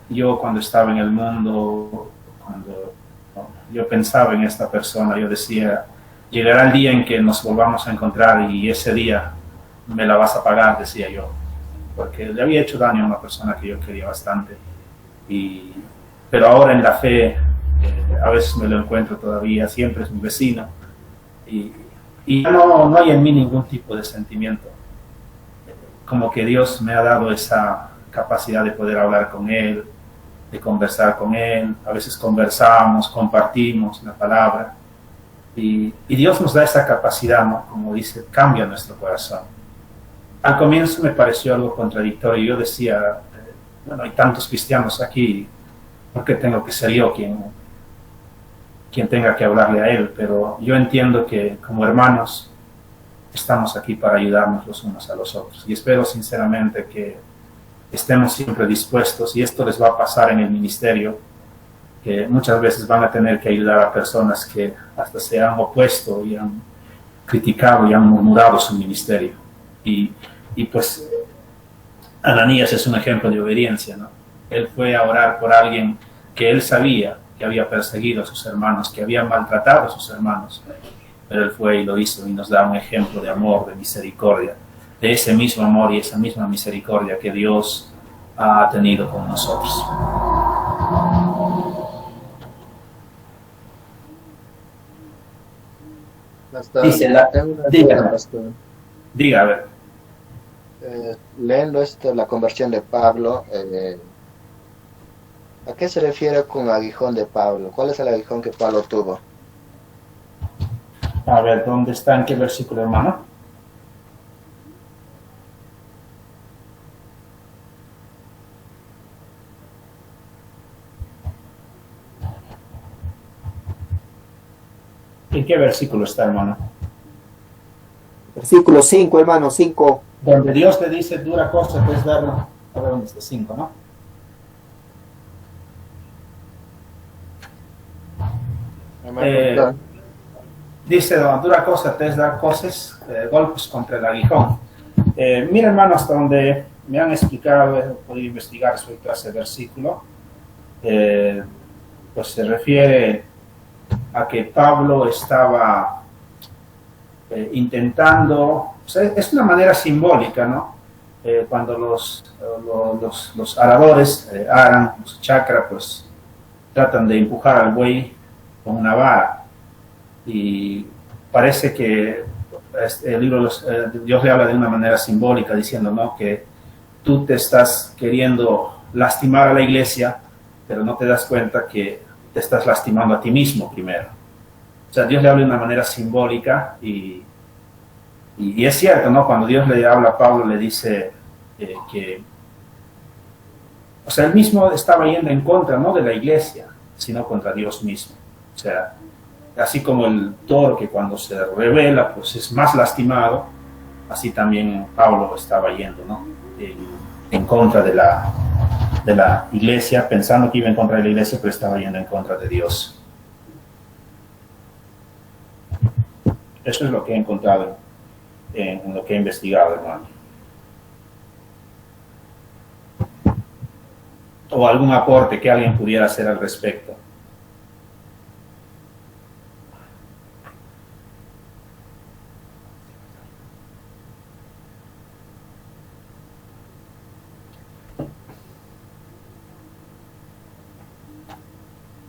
Yo cuando estaba en el mundo, cuando yo pensaba en esta persona, yo decía, llegará el día en que nos volvamos a encontrar y ese día me la vas a pagar, decía yo, porque le había hecho daño a una persona que yo quería bastante. Pero ahora en la fe, a veces me lo encuentro todavía, siempre es mi vecino, y ya no hay en mí ningún tipo de sentimiento. Como que Dios me ha dado esa capacidad de poder hablar con Él, de conversar con Él. A veces conversamos, compartimos la palabra, y Dios nos da esa capacidad, ¿no? Como dice, cambia nuestro corazón. Al comienzo me pareció algo contradictorio. Yo decía, bueno, hay tantos cristianos aquí, ¿por qué tengo que ser yo quien tenga que hablarle a Él? Pero yo entiendo que como hermanos estamos aquí para ayudarnos los unos a los otros, y espero sinceramente que estemos siempre dispuestos, y esto les va a pasar en el ministerio, que muchas veces van a tener que ayudar a personas que hasta se han opuesto y han criticado y han murmurado su ministerio. Y pues Ananías es un ejemplo de obediencia, ¿no? Él fue a orar por alguien que él sabía que había perseguido a sus hermanos, que había maltratado a sus hermanos, pero él fue y lo hizo, y nos da un ejemplo de amor, de misericordia, de ese mismo amor y esa misma misericordia que Dios ha tenido con nosotros. Dice diga, a ver. Leyendo la conversión de Pablo, ¿a qué se refiere con aguijón de Pablo? ¿Cuál es el aguijón que Pablo tuvo? A ver, ¿dónde está? ¿En qué versículo, hermano? ¿En qué versículo está, hermano? Versículo 5, hermano, 5. Donde Dios le dice, dura cosa que es darlo. A ver, ¿dónde está? 5, ¿no? Dice, dura cosa te es dar golpes contra el aguijón. Mira, hermano, hasta donde me han explicado, he podido investigar sobre ese versículo, pues se refiere a que Pablo estaba intentando, o sea, es una manera simbólica, ¿no? Cuando los aradores aran su chacra, pues tratan de empujar al buey con una vara, y parece que el libro Dios le habla de una manera simbólica, diciendo, ¿no?, que tú te estás queriendo lastimar a la iglesia, pero no te das cuenta que te estás lastimando a ti mismo primero. O sea, Dios le habla de una manera simbólica, y es cierto, ¿no? Cuando Dios le habla a Pablo, le dice que, o sea, él mismo estaba yendo en contra, no de la iglesia, sino contra Dios mismo. O sea, así como el toro que cuando se revela, pues es más lastimado, así también Pablo estaba yendo, ¿no? En contra de la iglesia, pensando que iba en contra de la iglesia, pero estaba yendo en contra de Dios. Eso es lo que he encontrado en lo que he investigado, hermano. O algún aporte que alguien pudiera hacer al respecto.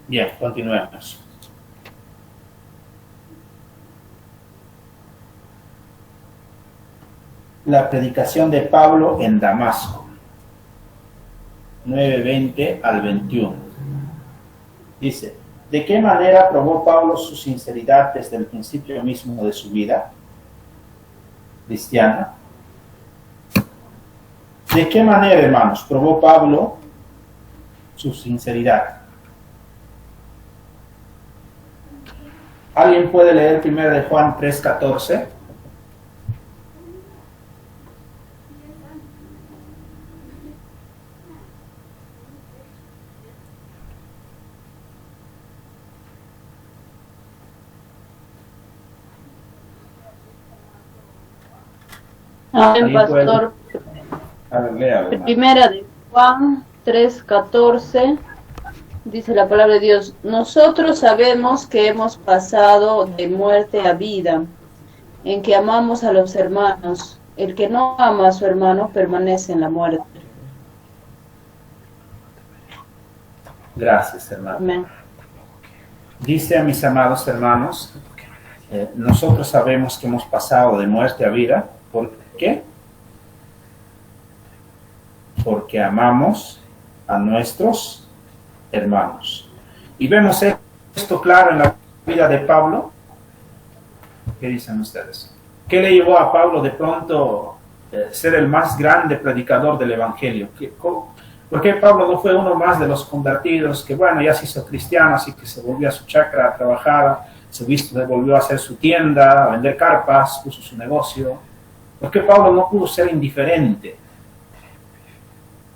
Bien, continuemos. La predicación de Pablo en Damasco, 9:20 al 21. Dice, ¿de qué manera probó Pablo su sinceridad desde el principio mismo de su vida cristiana? ¿De qué manera, hermanos, probó Pablo su sinceridad? ¿Alguien puede leer 1 de Juan 3:14? Amén, pastor. A ver, léalo, hermano. Primera de Juan 3:14 dice la palabra de Dios: nosotros sabemos que hemos pasado de muerte a vida, en que amamos a los hermanos. El que no ama a su hermano permanece en la muerte. Gracias, hermano. Amén. Dice a mis amados hermanos, nosotros sabemos que hemos pasado de muerte a vida. ¿Por qué? Porque amamos a nuestros hermanos. Y vemos esto claro en la vida de Pablo. ¿Qué dicen ustedes? ¿Qué le llevó a Pablo de pronto ser el más grande predicador del Evangelio? ¿Por qué Pablo no fue uno más de los convertidos que, bueno, ya se hizo cristiano, así que se volvió a su chacra, trabajaba, se volvió a hacer su tienda, a vender carpas, puso su negocio? ¿Por qué Pablo no pudo ser indiferente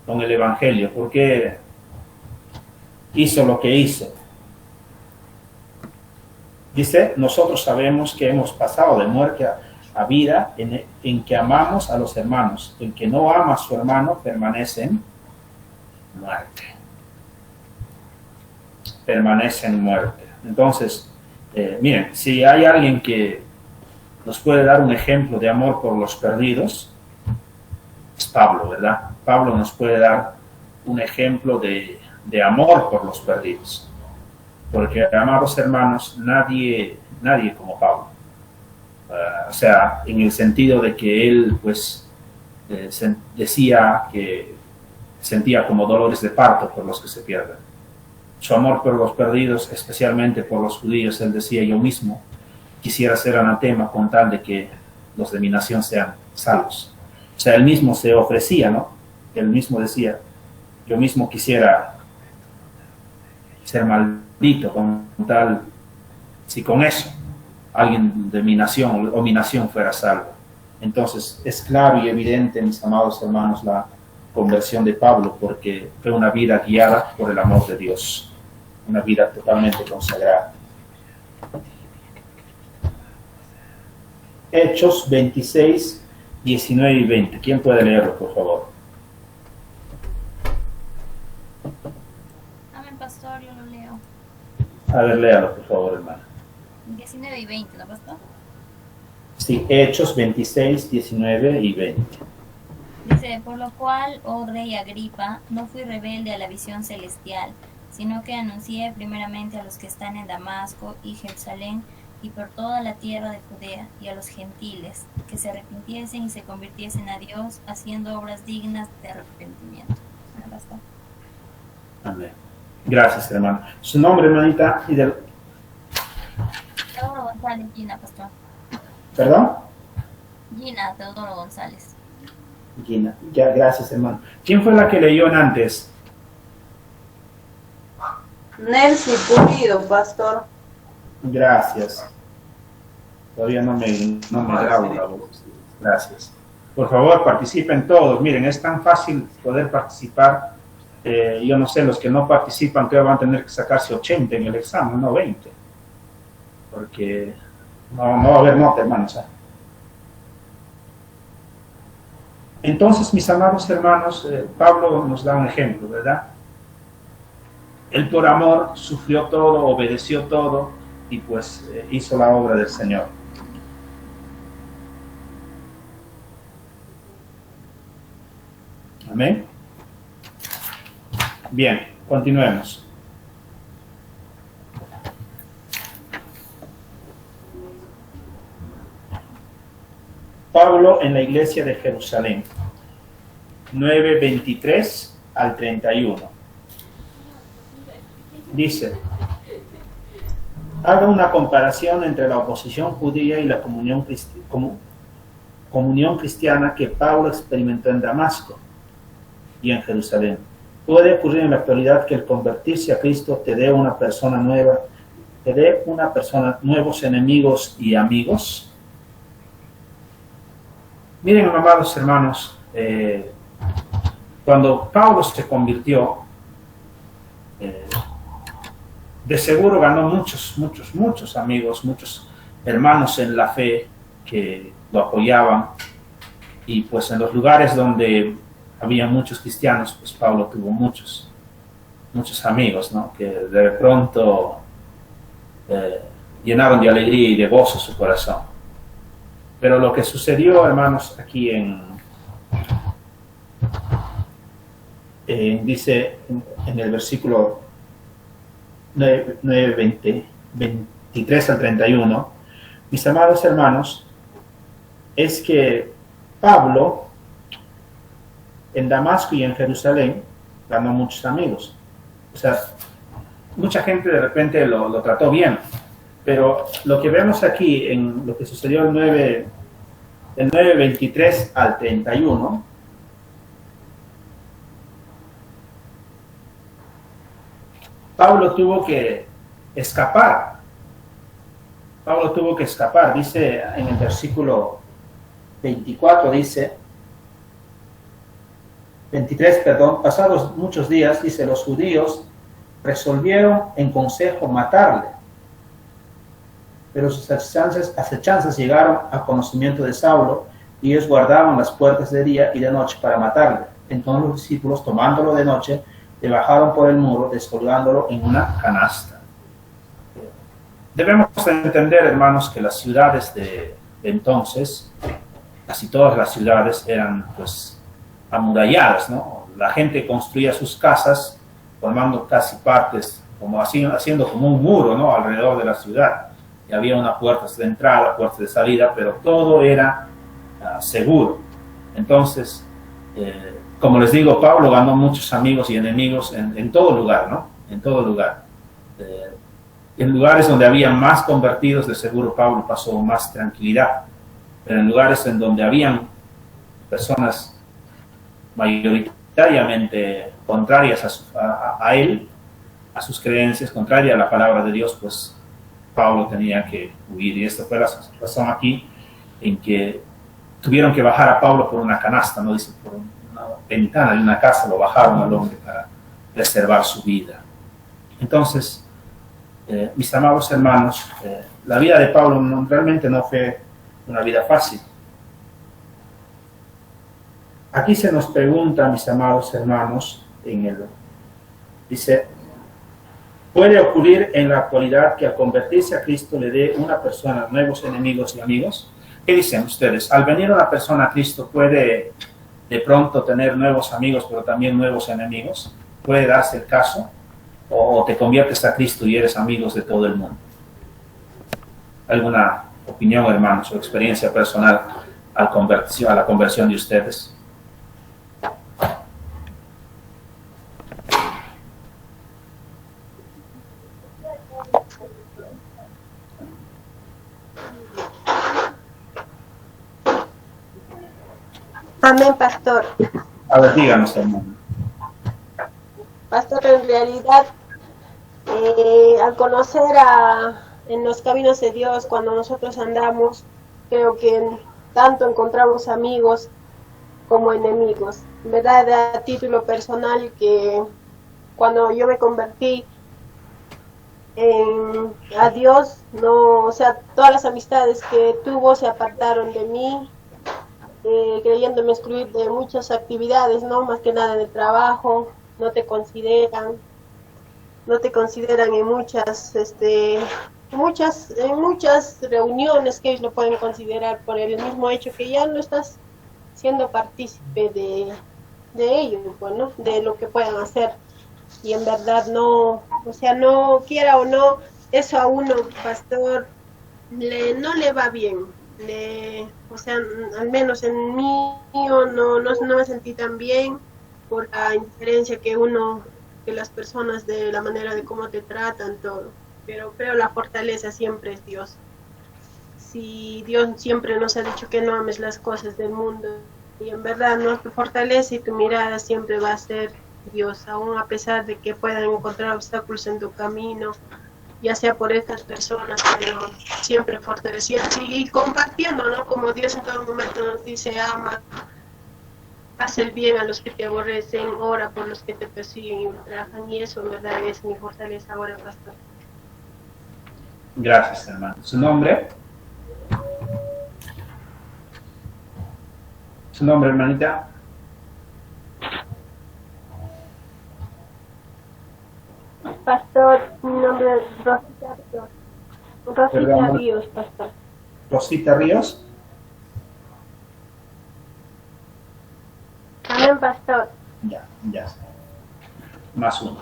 con el Evangelio? ¿Por qué hizo lo que hizo? Dice, nosotros sabemos que hemos pasado de muerte a vida en que amamos a los hermanos. El que no ama a su hermano permanece en muerte. Permanece en muerte. Entonces, miren, si hay alguien que nos puede dar un ejemplo de amor por los perdidos, es Pablo, ¿verdad? Pablo nos puede dar un ejemplo de amor por los perdidos. Porque, amados hermanos, nadie como Pablo. O sea, en el sentido de que él, pues, decía que sentía como dolores de parto por los que se pierden. Su amor por los perdidos, especialmente por los judíos, él decía: yo mismo quisiera ser anatema con tal de que los de mi nación sean salvos. O sea, él mismo se ofrecía, ¿no? Él mismo decía: yo mismo quisiera ser maldito con tal, si con eso alguien de mi nación o mi nación fuera salvo. Entonces es claro y evidente, mis amados hermanos, la conversión de Pablo, porque fue una vida guiada por el amor de Dios, una vida totalmente consagrada. Hechos 26, 19 y 20. ¿Quién puede leerlo, por favor? Amén, pastor, yo lo leo. A ver, léalo, por favor, hermano. 19 y 20, ¿no, pastor? Sí, Hechos 26, 19 y 20. Dice: por lo cual, oh rey Agripa, no fui rebelde a la visión celestial, sino que anuncié primeramente a los que están en Damasco y Jerusalén y por toda la tierra de Judea y a los gentiles, que se arrepintiesen y se convirtiesen a Dios, haciendo obras dignas de arrepentimiento. Amén. Gracias, hermano. Su nombre, hermanita, y del... Teodoro González, Gina, pastor. ¿Perdón? Gina, Teodoro González. Gina. Ya, gracias, hermano. ¿Quién fue la que leyó antes? Nelcy Pulido, pastor. Gracias. Todavía no me grabo la voz. Gracias. Por favor, participen todos. Miren, es tan fácil poder participar. Yo no sé, los que no participan creo van a tener que sacarse 80 en el examen, no 20. Porque no va a haber nota, hermanos. Entonces, mis amados hermanos, Pablo nos da un ejemplo, ¿verdad? Él por amor sufrió todo, obedeció todo y pues hizo la obra del Señor. Amén. Bien, continuemos. Pablo en la iglesia de Jerusalén, 9:23 al 31. Dice: haga una comparación entre la oposición judía y la comunión cristiana que Pablo experimentó en Damasco y en Jerusalén. Puede ocurrir en la actualidad que el convertirse a Cristo te dé una persona nueva, le dé una persona nuevos enemigos y amigos. Miren, amados hermanos, cuando Pablo se convirtió, de seguro ganó muchos amigos, muchos hermanos en la fe que lo apoyaban, y pues en los lugares donde había muchos cristianos, pues Pablo tuvo muchos amigos, ¿no? Que de pronto llenaron de alegría y de gozo su corazón. Pero lo que sucedió, hermanos, aquí dice en el versículo 23 al 31, mis amados hermanos, es que Pablo en Damasco y en Jerusalén ganó muchos amigos. O sea, mucha gente de repente lo trató bien, pero lo que vemos aquí en lo que sucedió el 9:23 al 31, Pablo tuvo que escapar. Dice en el versículo 23, pasados muchos días, dice, los judíos resolvieron en consejo matarle, pero sus acechanzas llegaron a conocimiento de Saulo, y ellos guardaban las puertas de día y de noche para matarle. Entonces los discípulos, tomándolo de noche, le bajaron por el muro, descolgándolo en una canasta. Debemos entender, hermanos, que las ciudades de entonces, casi todas las ciudades eran pues amuralladas, ¿no? La gente construía sus casas formando casi partes, como haciendo como un muro, ¿no? Alrededor de la ciudad. Y había una puerta de entrada, puerta de salida, pero todo era seguro. Entonces, como les digo, Pablo ganó muchos amigos y enemigos en todo lugar, ¿no? En todo lugar. En lugares donde había más convertidos, de seguro Pablo pasó más tranquilidad. Pero en lugares en donde habían personas mayoritariamente contrarias a él, a sus creencias, contrarias a la palabra de Dios, pues Pablo tenía que huir. Y esta fue la razón aquí en que tuvieron que bajar a Pablo por una canasta, no dice por una ventana de una casa, lo bajaron al hombre para preservar su vida. Entonces, mis amados hermanos, la vida de Pablo realmente no fue una vida fácil. Aquí se nos pregunta, mis amados hermanos, dice, ¿puede ocurrir en la actualidad que al convertirse a Cristo le dé una persona nuevos enemigos y amigos? ¿Qué dicen ustedes? Al venir una persona a Cristo, ¿puede de pronto tener nuevos amigos, pero también nuevos enemigos? ¿Puede darse el caso? ¿O te conviertes a Cristo y eres amigos de todo el mundo? ¿Alguna opinión, hermanos, o experiencia personal a la conversión de ustedes? Amén, pastor. A ver, díganos, hermano. Pastor, en realidad, al conocer en los caminos de Dios, cuando nosotros andamos, creo que tanto encontramos amigos como enemigos. En verdad, a título personal, que cuando yo me convertí a Dios, no, o sea, todas las amistades que tuvo se apartaron de mí, creyéndome excluir de muchas actividades, ¿no? Más que nada en el trabajo, no te consideran en muchas reuniones que ellos lo pueden considerar por el mismo hecho que ya no estás siendo partícipe de ellos, bueno, de lo que puedan hacer. Y en verdad no, o sea, no quiera o no, eso a uno, pastor, no le va bien. O sea, al menos en mí no me sentí tan bien por la indiferencia que las personas, de la manera de cómo te tratan, todo. Pero la fortaleza siempre es Dios. Si Dios siempre nos ha dicho que no ames las cosas del mundo, y en verdad no, tu fortaleza y tu mirada siempre va a ser Dios, aún a pesar de que puedan encontrar obstáculos en tu camino, ya sea por estas personas, pero siempre fortaleciendo y compartiendo, ¿no? Como Dios en todo momento nos dice, ama, haz el bien a los que te aborrecen, ora por los que te persiguen y ultrajan, y eso, ¿verdad? Es mi fortaleza ahora, pastor. Gracias, hermano. ¿Su nombre? ¿Su nombre, hermanita? Pastor, mi nombre es Rosita Ríos. Rosita Perdón. Ríos, pastor. Rosita Ríos. Amén, pastor. Ya. Más uno.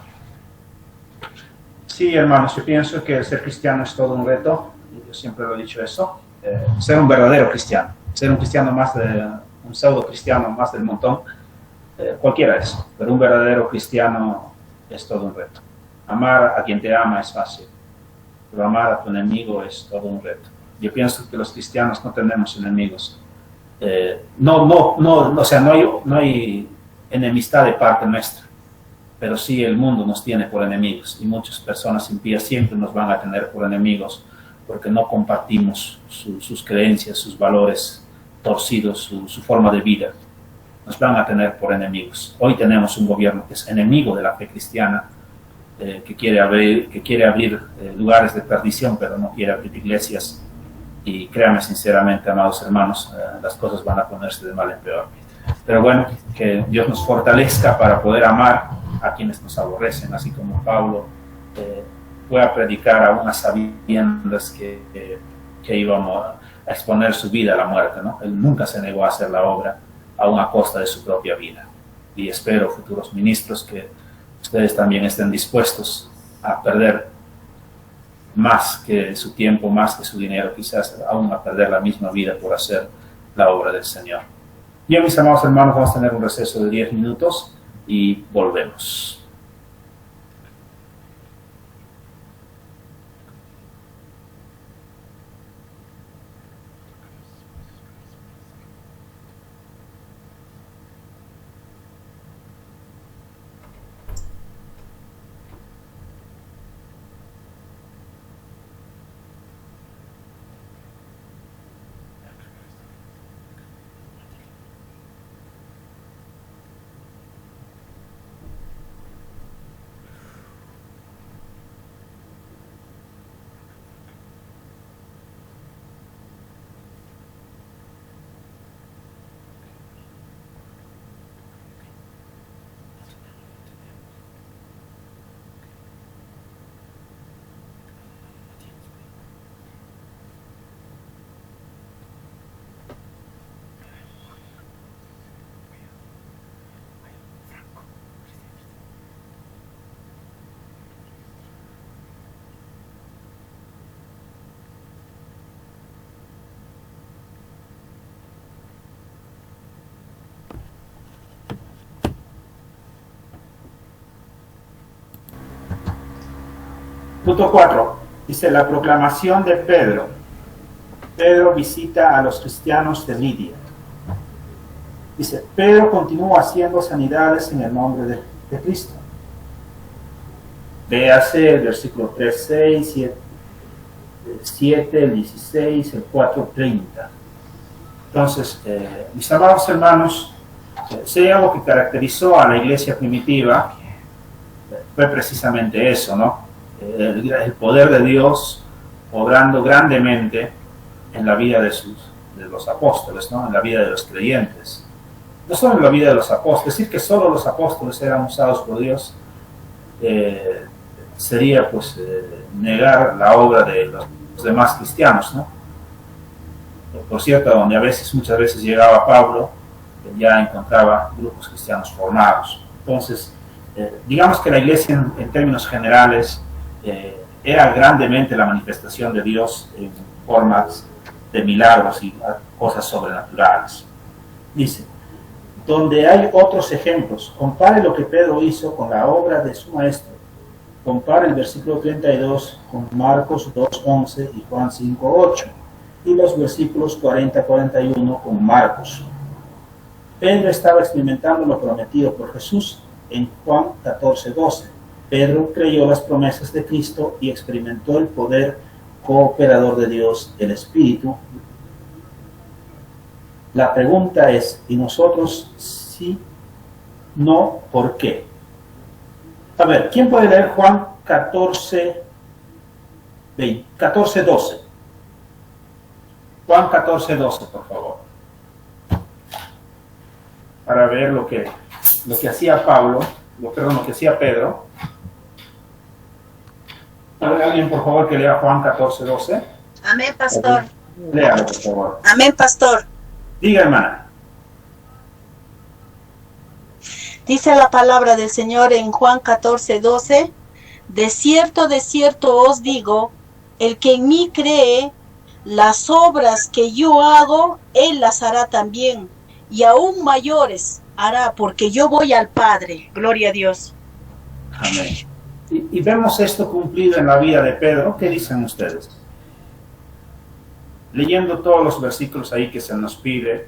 Sí, hermanos, yo pienso que ser cristiano es todo un reto. Yo siempre lo he dicho eso. Ser un verdadero cristiano. Ser un cristiano más de... un pseudo cristiano más del montón. Cualquiera es. Pero un verdadero cristiano es todo un reto. Amar a quien te ama es fácil. Pero amar a tu enemigo es todo un reto. Yo pienso que los cristianos no tenemos enemigos. O sea, no hay enemistad de parte nuestra, pero sí el mundo nos tiene por enemigos, y muchas personas impías siempre nos van a tener por enemigos porque no compartimos sus creencias, sus valores torcidos, su forma de vida. Nos van a tener por enemigos. Hoy tenemos un gobierno que es enemigo de la fe cristiana, que quiere abrir lugares de perdición, pero no quiere abrir iglesias. Y créanme sinceramente, amados hermanos, las cosas van a ponerse de mal en peor. Pero bueno, que Dios nos fortalezca para poder amar a quienes nos aborrecen, así como Pablo fue a predicar a unas sabiendas que íbamos a exponer su vida a la muerte, ¿no? Él nunca se negó a hacer la obra, aún a costa de su propia vida. Y espero, futuros ministros, que ustedes también estén dispuestos a perder más que su tiempo, más que su dinero, quizás aún a perder la misma vida por hacer la obra del Señor. Bien, mis amados hermanos, vamos a tener un receso de 10 minutos y volvemos. Punto 4. Dice la proclamación de Pedro. Pedro visita a los cristianos de Lidia. Dice, Pedro continuó haciendo sanidades en el nombre de Cristo. Véase el versículo 3, 6, 7, el 16, el 4, 30. Entonces, mis amados hermanos, si algo que caracterizó a la iglesia primitiva, fue precisamente eso, ¿no? El poder de Dios obrando grandemente en la vida de los apóstoles, ¿no? En la vida de los creyentes. No solo en la vida de los apóstoles, decir que solo los apóstoles eran usados por Dios sería pues negar la obra de los demás cristianos, ¿no? Por cierto, donde muchas veces llegaba Pablo, ya encontraba grupos cristianos formados. Entonces, digamos que la iglesia en términos generales era grandemente la manifestación de Dios en formas de milagros y cosas sobrenaturales. Dice, donde hay otros ejemplos, compare lo que Pedro hizo con la obra de su maestro. Compare el versículo 32 con Marcos 2:11 y Juan 5:8, y los versículos 40-41 con Marcos. Pedro estaba experimentando lo prometido por Jesús en Juan 14:12. Pedro creyó las promesas de Cristo y experimentó el poder cooperador de Dios, el Espíritu. La pregunta es, ¿y nosotros sí? No, ¿por qué? A ver, ¿quién puede leer Juan 14, 12? Juan 14, 12, por favor. Para ver lo que hacía lo que hacía Pedro. A ver, alguien, por favor, que lea Juan 14, 12. Amén, pastor. Léalo, por favor. Amén, pastor. Diga, hermana. Dice la palabra del Señor en Juan 14, 12. De cierto os digo, el que en mí cree, las obras que yo hago, él las hará también, y aún mayores hará, porque yo voy al Padre. Gloria a Dios. Amén. Y vemos esto cumplido en la vida de Pedro. ¿Qué dicen ustedes? Leyendo todos los versículos ahí que se nos pide,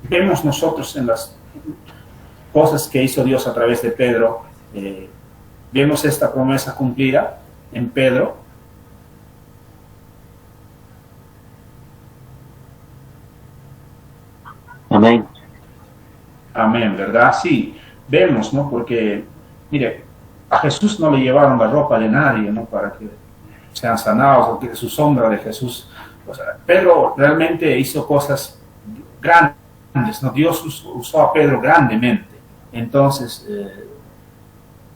vemos nosotros en las cosas que hizo Dios a través de Pedro, vemos esta promesa cumplida en Pedro. Amén. Amén, ¿verdad? Sí, vemos, ¿no? Porque, mire, a Jesús no le llevaron la ropa de nadie, ¿no? Para que sean sanados, o que su sombra de Jesús. O sea, Pedro realmente hizo cosas grandes, ¿no? Dios usó a Pedro grandemente. Entonces,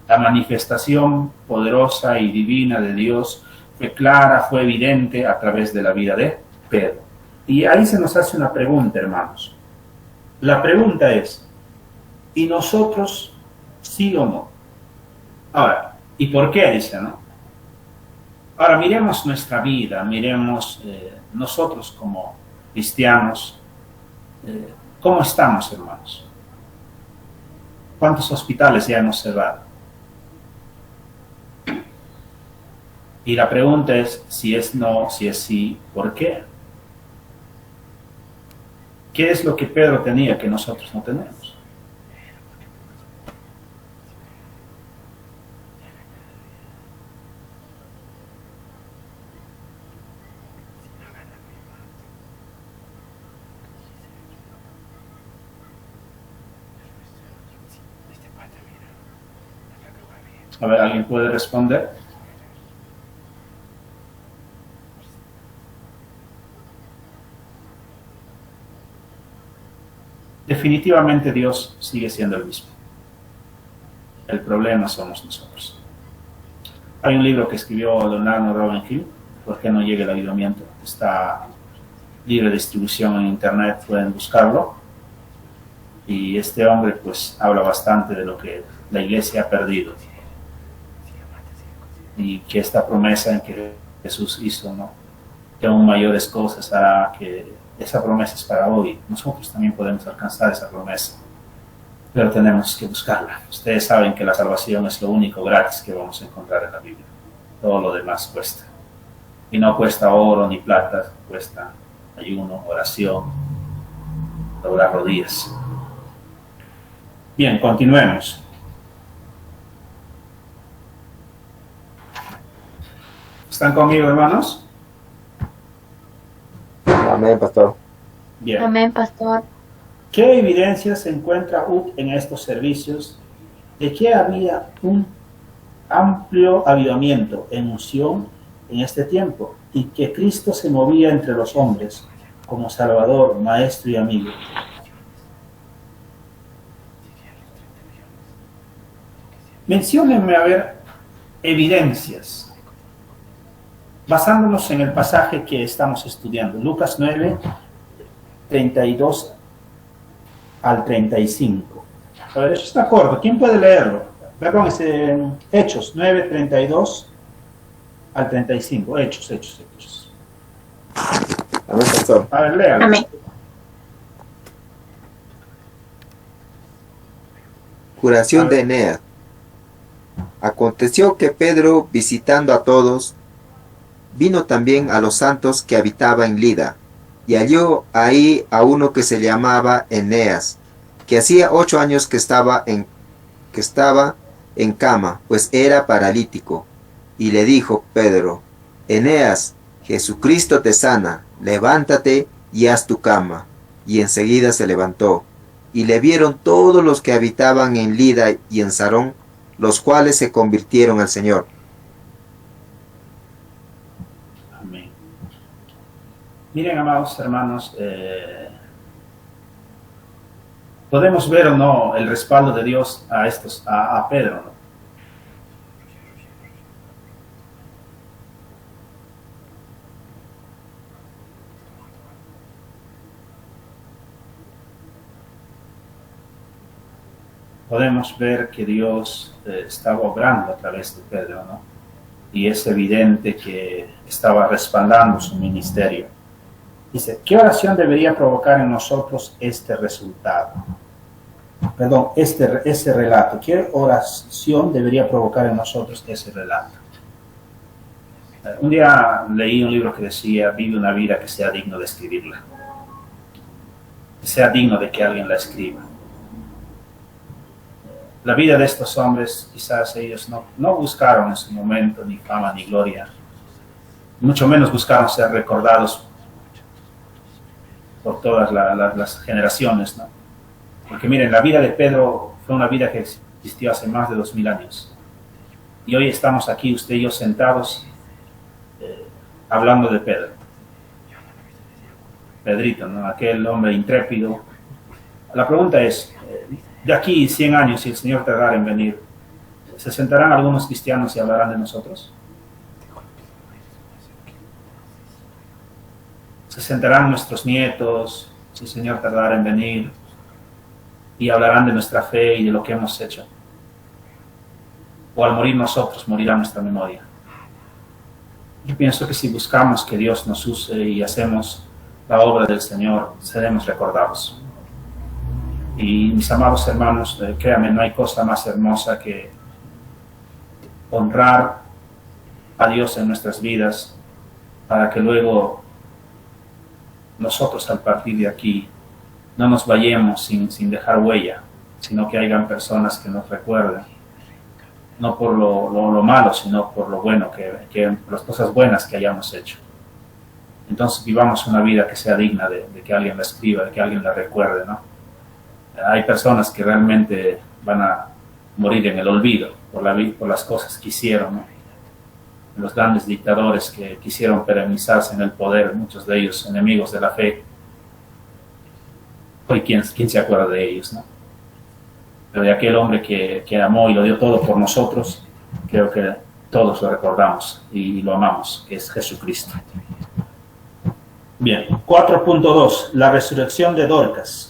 la manifestación poderosa y divina de Dios fue clara, fue evidente a través de la vida de Pedro. Y ahí se nos hace una pregunta, hermanos. La pregunta es, ¿y nosotros sí o no? Ahora, ¿y por qué? Dice, ¿no? Ahora, miremos nuestra vida, miremos nosotros como cristianos, ¿cómo estamos, hermanos? ¿Cuántos hospitales ya hemos cerrado? Y la pregunta es, si es no, si es sí, ¿por qué? ¿Qué es lo que Pedro tenía que nosotros no tenemos? A ver, ¿alguien puede responder? Definitivamente Dios sigue siendo el mismo. El problema somos nosotros. Hay un libro que escribió Leonardo Ravenhill, ¿por qué no llega el avivamiento? Está libre de distribución en internet, pueden buscarlo. Y este hombre pues habla bastante de lo que la iglesia ha perdido. Y que esta promesa en que Jesús hizo, ¿no? Que aún mayores cosas hará, que esa promesa es para hoy. Nosotros también podemos alcanzar esa promesa, pero tenemos que buscarla. Ustedes saben que la salvación es lo único gratis que vamos a encontrar en la Biblia. Todo lo demás cuesta. Y no cuesta oro ni plata, cuesta ayuno, oración, doblar rodillas. Bien, continuemos. ¿Están conmigo, hermanos? Amén, pastor. Bien. Amén, pastor. ¿Qué evidencia se encuentra en estos servicios de que había un amplio avivamiento en unción en este tiempo y que Cristo se movía entre los hombres como Salvador, Maestro y amigo? Menciónenme, a ver, evidencias, basándonos en el pasaje que estamos estudiando, Lucas 9, 32 al 35. A ver, eso está corto, ¿quién puede leerlo? Perdón, es Hechos 9, 32 al 35, Hechos. Amén, pastor. A ver, léalo. Amén. Curación de Eneas. Aconteció que Pedro, visitando a todos, vino también a los santos que habitaba en Lida, y halló ahí a uno que se llamaba Eneas, que hacía 8 años que estaba en cama, pues era paralítico. Y le dijo Pedro: Eneas, Jesucristo te sana, levántate y haz tu cama. Y enseguida se levantó. Y le vieron todos los que habitaban en Lida y en Sarón, los cuales se convirtieron al Señor. Amén. Miren, amados hermanos, podemos ver o no el respaldo de Dios a Pedro, ¿no? Podemos ver que Dios estaba obrando a través de Pedro, ¿no? Y es evidente que estaba respaldando su ministerio. Dice, ¿qué oración debería provocar en nosotros este resultado? Perdón, ese relato. ¿Qué oración debería provocar en nosotros ese relato? Un día leí un libro que decía, vive una vida que sea digno de escribirla. Que sea digno de que alguien la escriba. La vida de estos hombres, quizás ellos no buscaron en su momento ni fama ni gloria, mucho menos buscaron ser recordados por todas las generaciones, ¿no? Porque miren, la vida de Pedro fue una vida que existió hace más de 2000 años. Y hoy estamos aquí, usted y yo, sentados, hablando de Pedro. Pedrito, ¿no? Aquel hombre intrépido. La pregunta es, de aquí 100 años, si el Señor tardara en venir, ¿se sentarán algunos cristianos y hablarán de nosotros? ¿Se sentarán nuestros nietos, si el Señor tardara en venir, y hablarán de nuestra fe y de lo que hemos hecho? ¿O al morir nosotros, morirá nuestra memoria? Yo pienso que si buscamos que Dios nos use y hacemos la obra del Señor, seremos recordados. Y mis amados hermanos, créanme, no hay cosa más hermosa que honrar a Dios en nuestras vidas para que luego nosotros al partir de aquí no nos vayamos sin dejar huella, sino que hayan personas que nos recuerden, no por lo malo, sino por lo bueno, que las cosas buenas que hayamos hecho. Entonces vivamos una vida que sea digna de que alguien la escriba, de que alguien la recuerde, ¿no? Hay personas que realmente van a morir en el olvido por las cosas que hicieron, ¿no? Los grandes dictadores que quisieron perennizarse en el poder, muchos de ellos enemigos de la fe. Hoy, ¿quién se acuerda de ellos, no? Pero de aquel hombre que amó y lo dio todo por nosotros, creo que todos lo recordamos y lo amamos, que es Jesucristo. Bien, 4.2, la resurrección de Dorcas.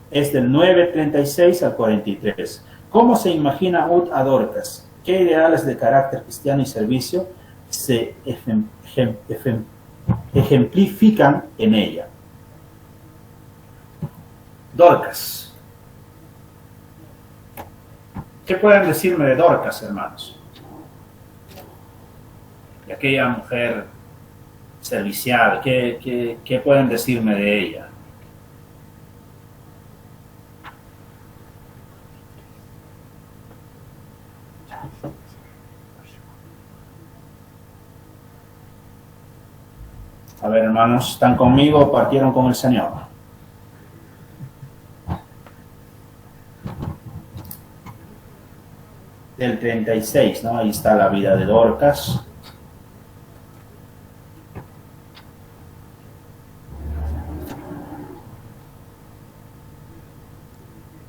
Es del 9:36 al 43. ¿Cómo se imagina Ud a Dorcas? ¿Qué ideales de carácter cristiano y servicio se ejemplifican en ella? Dorcas. ¿Qué pueden decirme de Dorcas, hermanos? De aquella mujer servicial, ¿qué pueden decirme de ella? A ver, hermanos, ¿están conmigo o partieron con el Señor? Del 36, ¿no? Ahí está la vida de Dorcas.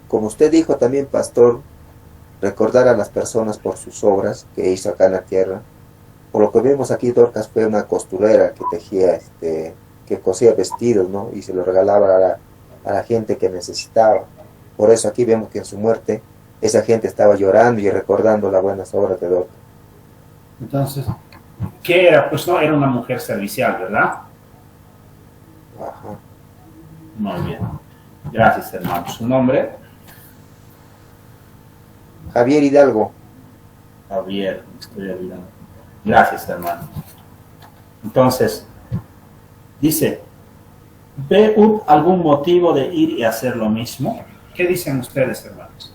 Como usted dijo también, pastor, recordar a las personas por sus obras que hizo acá en la tierra. Por lo que vemos aquí, Dorcas fue una costurera que tejía, que cosía vestidos, ¿no? Y se los regalaba a la gente que necesitaba. Por eso aquí vemos que en su muerte esa gente estaba llorando y recordando las buenas obras de Dorcas. Entonces, ¿qué era? Pues no, era una mujer servicial, ¿verdad? Ajá. Muy bien. Gracias, hermano. ¿Su nombre? Javier Hidalgo. Javier, estoy olvidando. Gracias, hermano. Entonces, dice, ¿ve algún motivo de ir y hacer lo mismo? ¿Qué dicen ustedes, hermanos?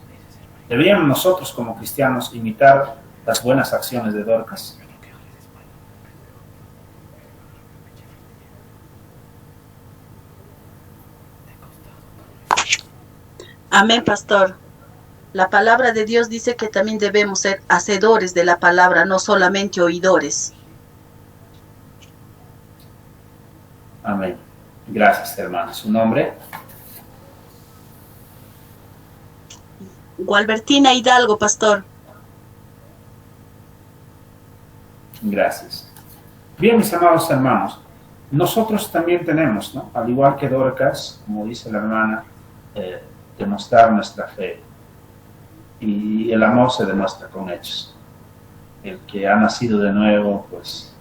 Deberíamos nosotros como cristianos imitar las buenas acciones de Dorcas. Amén, pastor. La palabra de Dios dice que también debemos ser hacedores de la palabra, no solamente oidores. Amén. Gracias, hermana. ¿Su nombre? Gualbertina Hidalgo, pastor. Gracias. Bien, mis amados hermanos, nosotros también tenemos, ¿no? Al igual que Dorcas, como dice la hermana, demostrar nuestra fe. Y el amor se demuestra con hechos. El que ha nacido de nuevo, pues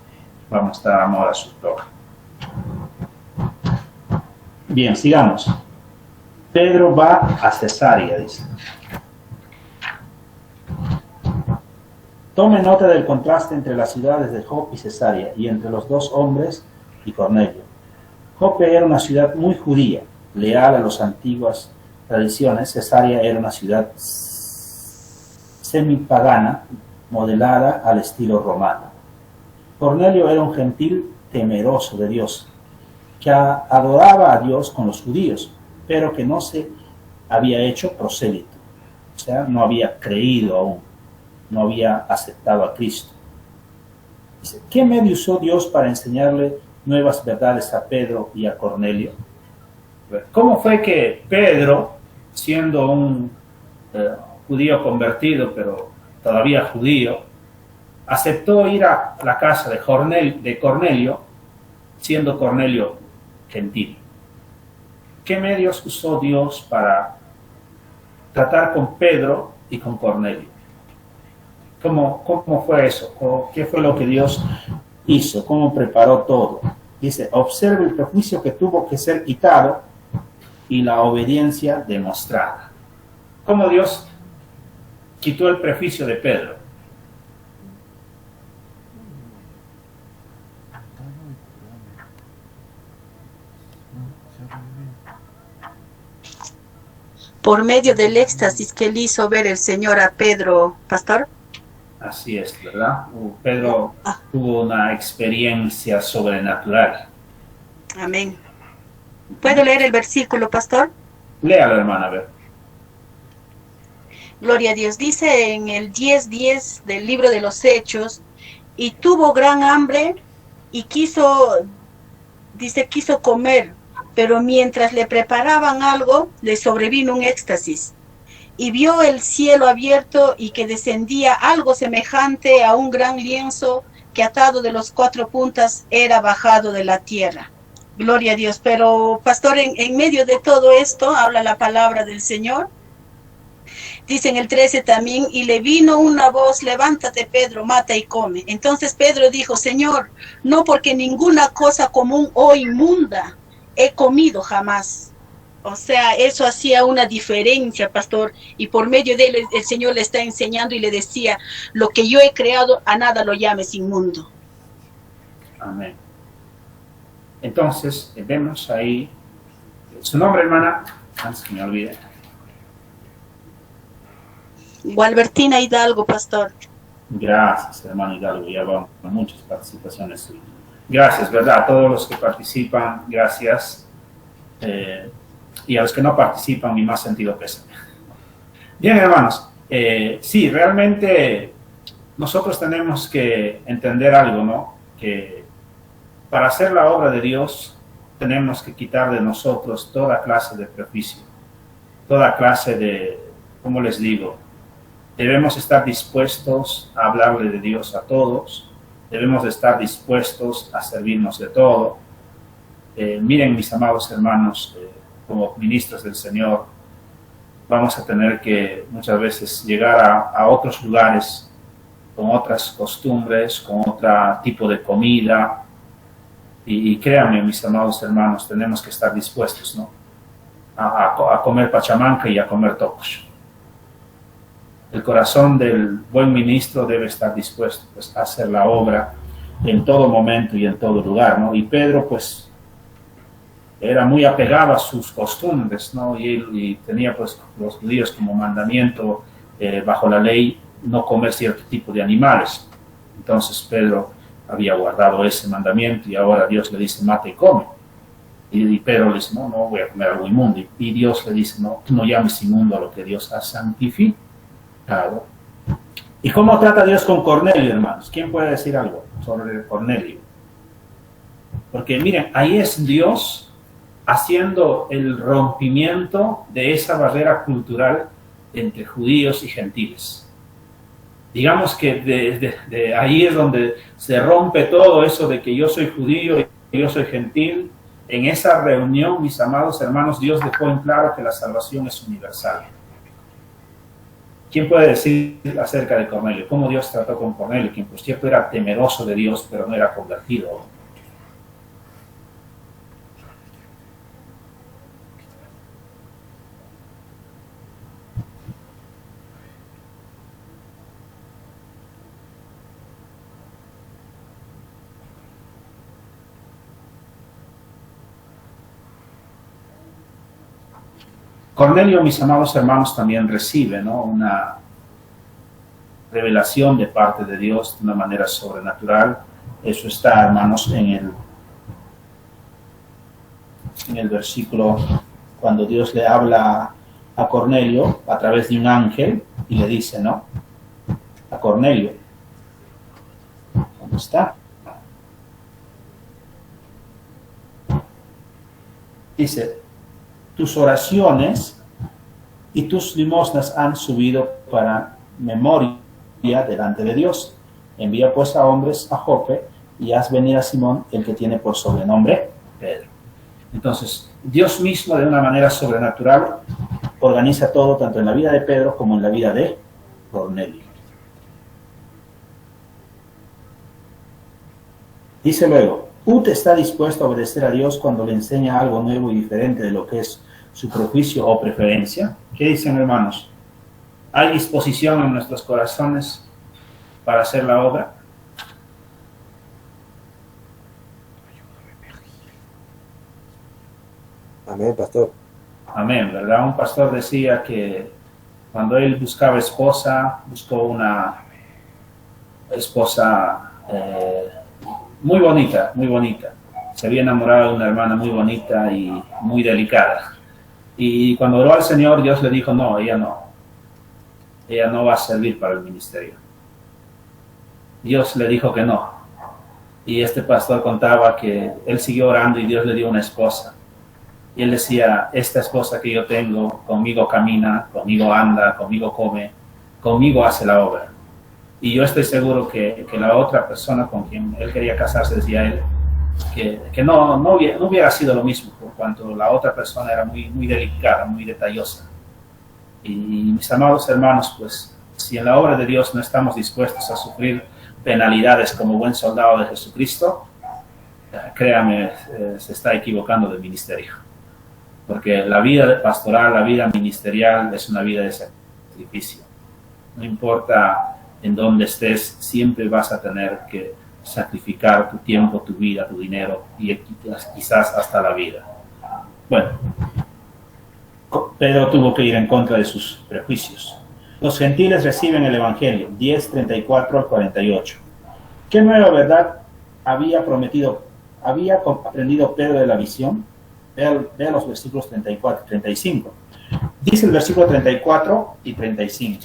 va a mostrar amor a su prójimo. Bien, sigamos. Pedro va a Cesarea, dice. Tome nota del contraste entre las ciudades de Jope y Cesarea, y entre los dos hombres y Cornelio. Jope era una ciudad muy judía, leal a las antiguas tradiciones. Cesarea era una ciudad semipagana, modelada al estilo romano. Cornelio era un gentil temeroso de Dios, que adoraba a Dios con los judíos, pero que no se había hecho prosélito, o sea, no había creído aún, no había aceptado a Cristo. Dice, ¿qué medio usó Dios para enseñarle nuevas verdades a Pedro y a Cornelio? ¿Cómo fue que Pedro, siendo un judío convertido, pero todavía judío, aceptó ir a la casa de Cornelio, siendo Cornelio gentil? ¿Qué medios usó Dios para tratar con Pedro y con Cornelio? ¿Cómo fue eso? ¿Qué fue lo que Dios hizo? ¿Cómo preparó todo? Dice, observe el prejuicio que tuvo que ser quitado y la obediencia demostrada. ¿Cómo Dios quitó el prejuicio de Pedro? Por medio del éxtasis que le hizo ver el Señor a Pedro, pastor. Así es, ¿verdad? Pedro tuvo una experiencia sobrenatural. Amén. ¿Puedo leer el versículo, pastor? Léalo, hermana, a ver. Gloria a Dios. Dice en el 10:10 del libro de los Hechos, y tuvo gran hambre y quiso comer, pero mientras le preparaban algo, le sobrevino un éxtasis. Y vio el cielo abierto y que descendía algo semejante a un gran lienzo que atado de los 4 puntas era bajado de la tierra. Gloria a Dios. Pero, pastor, en medio de todo esto, habla la palabra del Señor. Dice en el 13 también, y le vino una voz, levántate Pedro, mata y come. Entonces Pedro dijo, Señor, no porque ninguna cosa común o inmunda he comido jamás. O sea, eso hacía una diferencia, pastor, y por medio de él el Señor le está enseñando y le decía, lo que yo he creado, a nada lo llames inmundo. Amén. Entonces, vemos ahí, su nombre, hermana, antes que me olvide. Gualbertina Hidalgo, pastor. Gracias, hermano Hidalgo, ya vamos con muchas participaciones. Gracias, ¿verdad? A todos los que participan, gracias. Y a los que no participan, mi más sentido pésame. Bien, hermanos, sí, realmente nosotros tenemos que entender algo, ¿no? Que para hacer la obra de Dios tenemos que quitar de nosotros toda clase de prejuicio, toda clase de, ¿cómo les digo? Debemos estar dispuestos a hablarle de Dios a todos, debemos de estar dispuestos a servirnos de todo. Miren, mis amados hermanos, como ministros del Señor, vamos a tener que muchas veces llegar a otros lugares con otras costumbres, con otro tipo de comida, y créanme, mis amados hermanos, tenemos que estar dispuestos, ¿no? a comer pachamanca y a comer tocos. El corazón del buen ministro debe estar dispuesto, pues, a hacer la obra en todo momento y en todo lugar, ¿no? Y Pedro, pues, era muy apegado a sus costumbres, ¿no? Y tenía, pues, los judíos como mandamiento bajo la ley no comer cierto tipo de animales. Entonces Pedro había guardado ese mandamiento y ahora Dios le dice, mata y come. Y Pedro le dice, no voy a comer algo inmundo. Y Dios le dice, no, tú no llames inmundo a lo que Dios ha santificado. ¿Y cómo trata Dios con Cornelio, hermanos? ¿Quién puede decir algo sobre Cornelio? Porque miren, ahí es Dios haciendo el rompimiento de esa barrera cultural entre judíos y gentiles. Digamos que de ahí es donde se rompe todo eso de que yo soy judío y yo soy gentil. En esa reunión, mis amados hermanos, Dios dejó en claro que la salvación es universal. ¿Quién puede decir acerca de Cornelio? ¿Cómo Dios trató con Cornelio? Quien por cierto era temeroso de Dios, pero no era convertido. Cornelio, mis amados hermanos, también recibe, ¿no?, una revelación de parte de Dios de una manera sobrenatural. Eso está, hermanos, en el versículo cuando Dios le habla a Cornelio a través de un ángel y le dice, ¿no?, a Cornelio, ¿dónde está? Dice, tus oraciones y tus limosnas han subido para memoria delante de Dios. Envía pues a hombres a Jope y haz venir a Simón, el que tiene por sobrenombre Pedro. Entonces, Dios mismo de una manera sobrenatural organiza todo, tanto en la vida de Pedro como en la vida de Cornelio. Dice luego, Ut está dispuesto a obedecer a Dios cuando le enseña algo nuevo y diferente de lo que es su prejuicio o preferencia. ¿Qué dicen, hermanos? ¿Hay disposición en nuestros corazones para hacer la obra? Amén, pastor. Amén, ¿verdad? Un pastor decía que cuando él buscaba esposa, buscó una esposa muy bonita, muy bonita. Se había enamorado de una hermana muy bonita y muy delicada. Y cuando oró al Señor, Dios le dijo, no, ella no va a servir para el ministerio. Dios le dijo que no. Y este pastor contaba que él siguió orando y Dios le dio una esposa. Y él decía, esta esposa que yo tengo, conmigo camina, conmigo anda, conmigo come, conmigo hace la obra. Y yo estoy seguro que la otra persona con quien él quería casarse, decía él, que no hubiera sido lo mismo, por cuanto la otra persona era muy delicada, muy detallosa. Y mis amados hermanos, pues, si en la obra de Dios no estamos dispuestos a sufrir penalidades como buen soldado de Jesucristo, créame, se está equivocando del ministerio. Porque la vida pastoral, la vida ministerial es una vida de sacrificio. No importa en dónde estés, siempre vas a tener que sacrificar tu tiempo, tu vida, tu dinero y quizás hasta la vida. Bueno, Pedro tuvo que ir en contra de sus prejuicios. Los gentiles reciben el Evangelio, 10:34 al 48. ¿Qué nueva verdad había aprendido Pedro de la visión? Vea los versículos 34 y 35. Dice el versículo 34 y 35.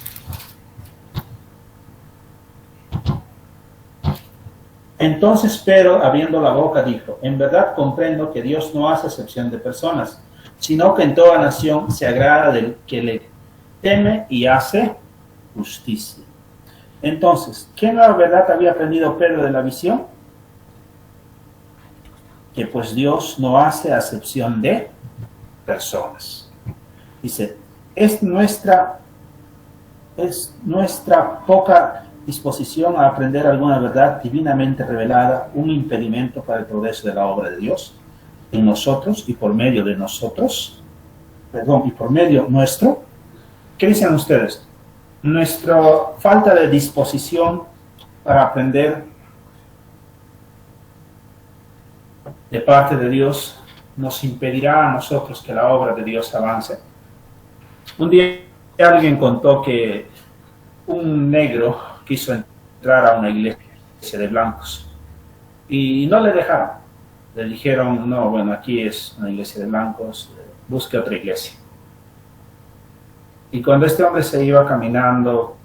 Entonces Pedro, abriendo la boca, dijo, en verdad comprendo que Dios no hace excepción de personas, sino que en toda nación se agrada del que le teme y hace justicia. Entonces, ¿qué nueva verdad había aprendido Pedro de la visión? Que pues Dios no hace acepción de personas. Dice, es nuestra poca disposición a aprender alguna verdad divinamente revelada un impedimento para el progreso de la obra de Dios en nosotros y por medio de nosotros, y por medio nuestro. ¿Qué dicen ustedes? Nuestra falta de disposición para aprender de parte de Dios nos impedirá a nosotros que la obra de Dios avance. Un día alguien contó que un negro quiso entrar a una iglesia de blancos y no le dejaron. Le dijeron, no, bueno, aquí es una iglesia de blancos, busque otra iglesia. Y cuando este hombre se iba caminando,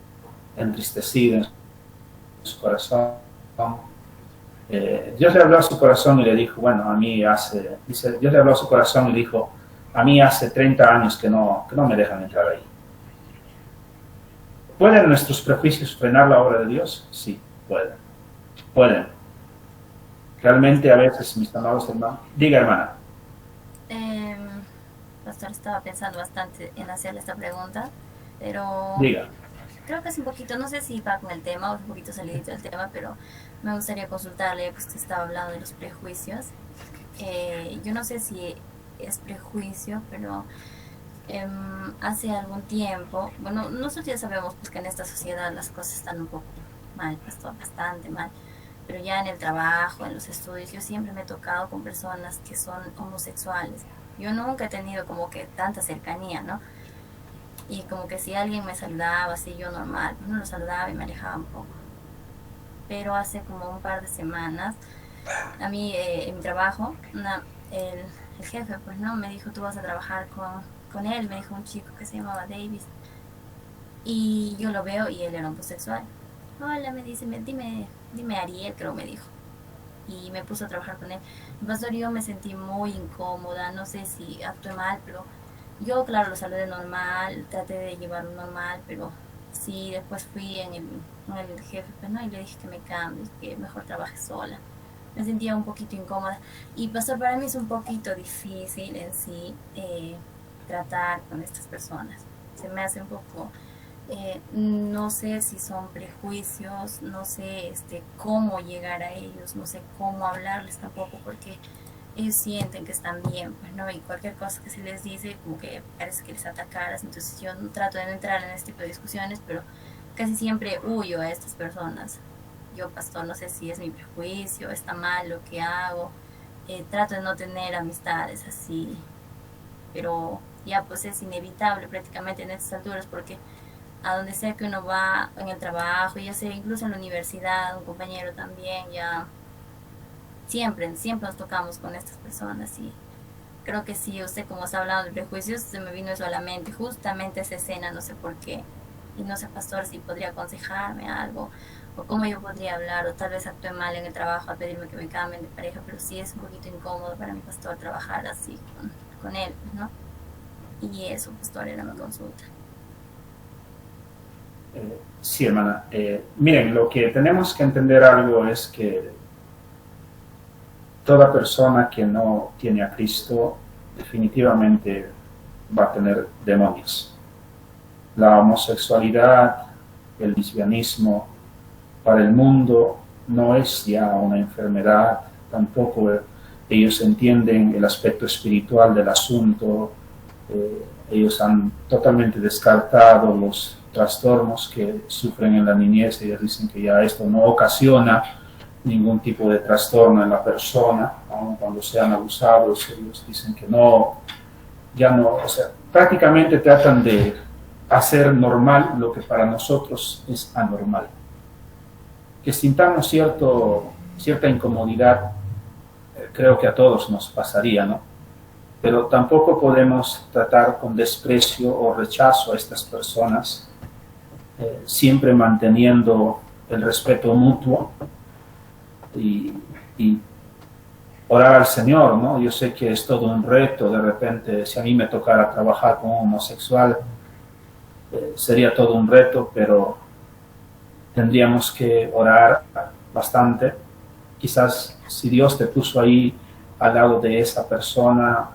entristecido en su corazón, Dios le habló a su corazón y le dijo, bueno, Dios le habló a su corazón y dijo, a mí hace 30 años que no me dejan entrar ahí. ¿Pueden nuestros prejuicios frenar la obra de Dios? Sí, pueden. Realmente a veces, mis amados hermanos. Diga, hermana. Pastor, estaba pensando bastante en hacerle esta pregunta, pero diga. Creo que es un poquito, no sé si va con el tema o es un poquito salidito del tema, pero me gustaría consultarle, pues usted estaba hablando de los prejuicios. Yo no sé si es prejuicio, pero hace algún tiempo, bueno, nosotros ya sabemos pues que en esta sociedad las cosas están un poco mal, pastor, bastante mal. Pero ya en el trabajo, en los estudios, yo siempre me he tocado con personas que son homosexuales. Yo nunca he tenido como que tanta cercanía, ¿no? Y como que si alguien me saludaba así, yo normal, pues no lo saludaba y me alejaba un poco. Pero hace como un par de semanas, a mí en mi trabajo, el jefe, pues no, me dijo, tú vas a trabajar con él, me dijo un chico que se llamaba Davis. Y yo lo veo y él era homosexual. Hola, me dice, dime Ariel, creo me dijo. Y me puso a trabajar con él. Pastor, yo me sentí muy incómoda, no sé si actué mal, pero yo, claro, lo saludé normal, traté de llevarlo normal, pero sí, después fui en el jefe, pues, ¿no? Y le dije que me cambie, que mejor trabaje sola. Me sentía un poquito incómoda. Y pastor, para mí es un poquito difícil en sí tratar con estas personas. Se me hace un poco... no sé si son prejuicios, no sé cómo llegar a ellos, no sé cómo hablarles tampoco, porque ellos sienten que están bien, pues, ¿no? Y cualquier cosa que se les dice, como que parece que les atacaras. Entonces yo trato de no entrar en este tipo de discusiones, pero casi siempre huyo a estas personas. Yo, pastor, no sé si es mi prejuicio, está mal lo que hago, trato de no tener amistades así, pero ya pues es inevitable prácticamente en estas alturas, porque a donde sea que uno va, en el trabajo, ya sea incluso en la universidad, un compañero también, ya siempre nos tocamos con estas personas. Y creo que sí, usted como está hablando de prejuicios, se me vino eso a la mente, justamente esa escena, no sé por qué. Y no sé, pastor, si podría aconsejarme algo, o cómo yo podría hablar, o tal vez actué mal en el trabajo a pedirme que me cambien de pareja, pero sí es un poquito incómodo para mi pastor trabajar así con él, ¿no? Y eso, pastor, era mi consulta. Sí, hermana. Miren, lo que tenemos que entender algo es que toda persona que no tiene a Cristo definitivamente va a tener demonios. La homosexualidad, el lesbianismo, para el mundo no es ya una enfermedad, tampoco ellos entienden el aspecto espiritual del asunto, ellos han totalmente descartado los trastornos que sufren en la niñez. Ellos dicen que ya esto no ocasiona ningún tipo de trastorno en la persona, aun cuando sean abusados. Ellos dicen que no, ya no, o sea, prácticamente tratan de hacer normal lo que para nosotros es anormal. Que sintamos cierta incomodidad, creo que a todos nos pasaría, ¿no? Pero tampoco podemos tratar con desprecio o rechazo a estas personas, siempre manteniendo el respeto mutuo y orar al Señor, ¿no? Yo sé que es todo un reto, de repente, si a mí me tocara trabajar con un homosexual, sería todo un reto, pero tendríamos que orar bastante. Quizás si Dios te puso ahí al lado de esa persona,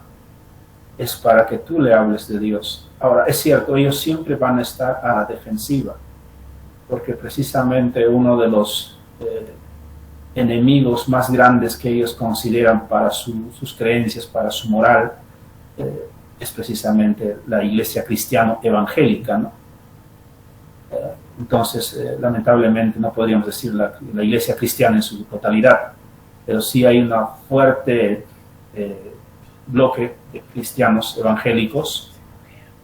es para que tú le hables de Dios. Ahora, es cierto, ellos siempre van a estar a la defensiva, porque precisamente uno de los enemigos más grandes que ellos consideran para sus creencias, para su moral, es precisamente la iglesia cristiana evangélica, ¿no? Entonces, lamentablemente no podríamos decir la iglesia cristiana en su totalidad, pero sí hay una fuerte bloque de cristianos evangélicos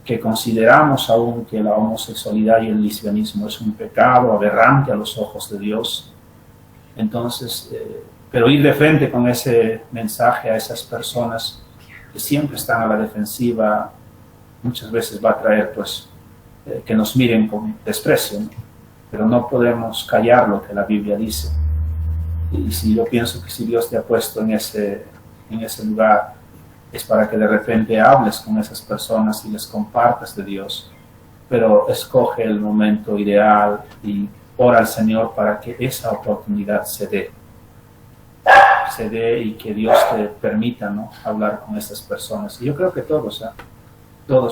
que consideramos aún que la homosexualidad y el lesbianismo es un pecado aberrante a los ojos de Dios. Entonces, pero ir de frente con ese mensaje a esas personas que siempre están a la defensiva, muchas veces va a traer pues que nos miren con desprecio, ¿no? Pero no podemos callar lo que la Biblia dice. Y si yo pienso que si Dios te ha puesto en ese lugar, es para que de repente hables con esas personas y les compartas de Dios, pero escoge el momento ideal y ora al Señor para que esa oportunidad se dé y que Dios te permita, ¿no?, hablar con estas personas. Y yo creo que todos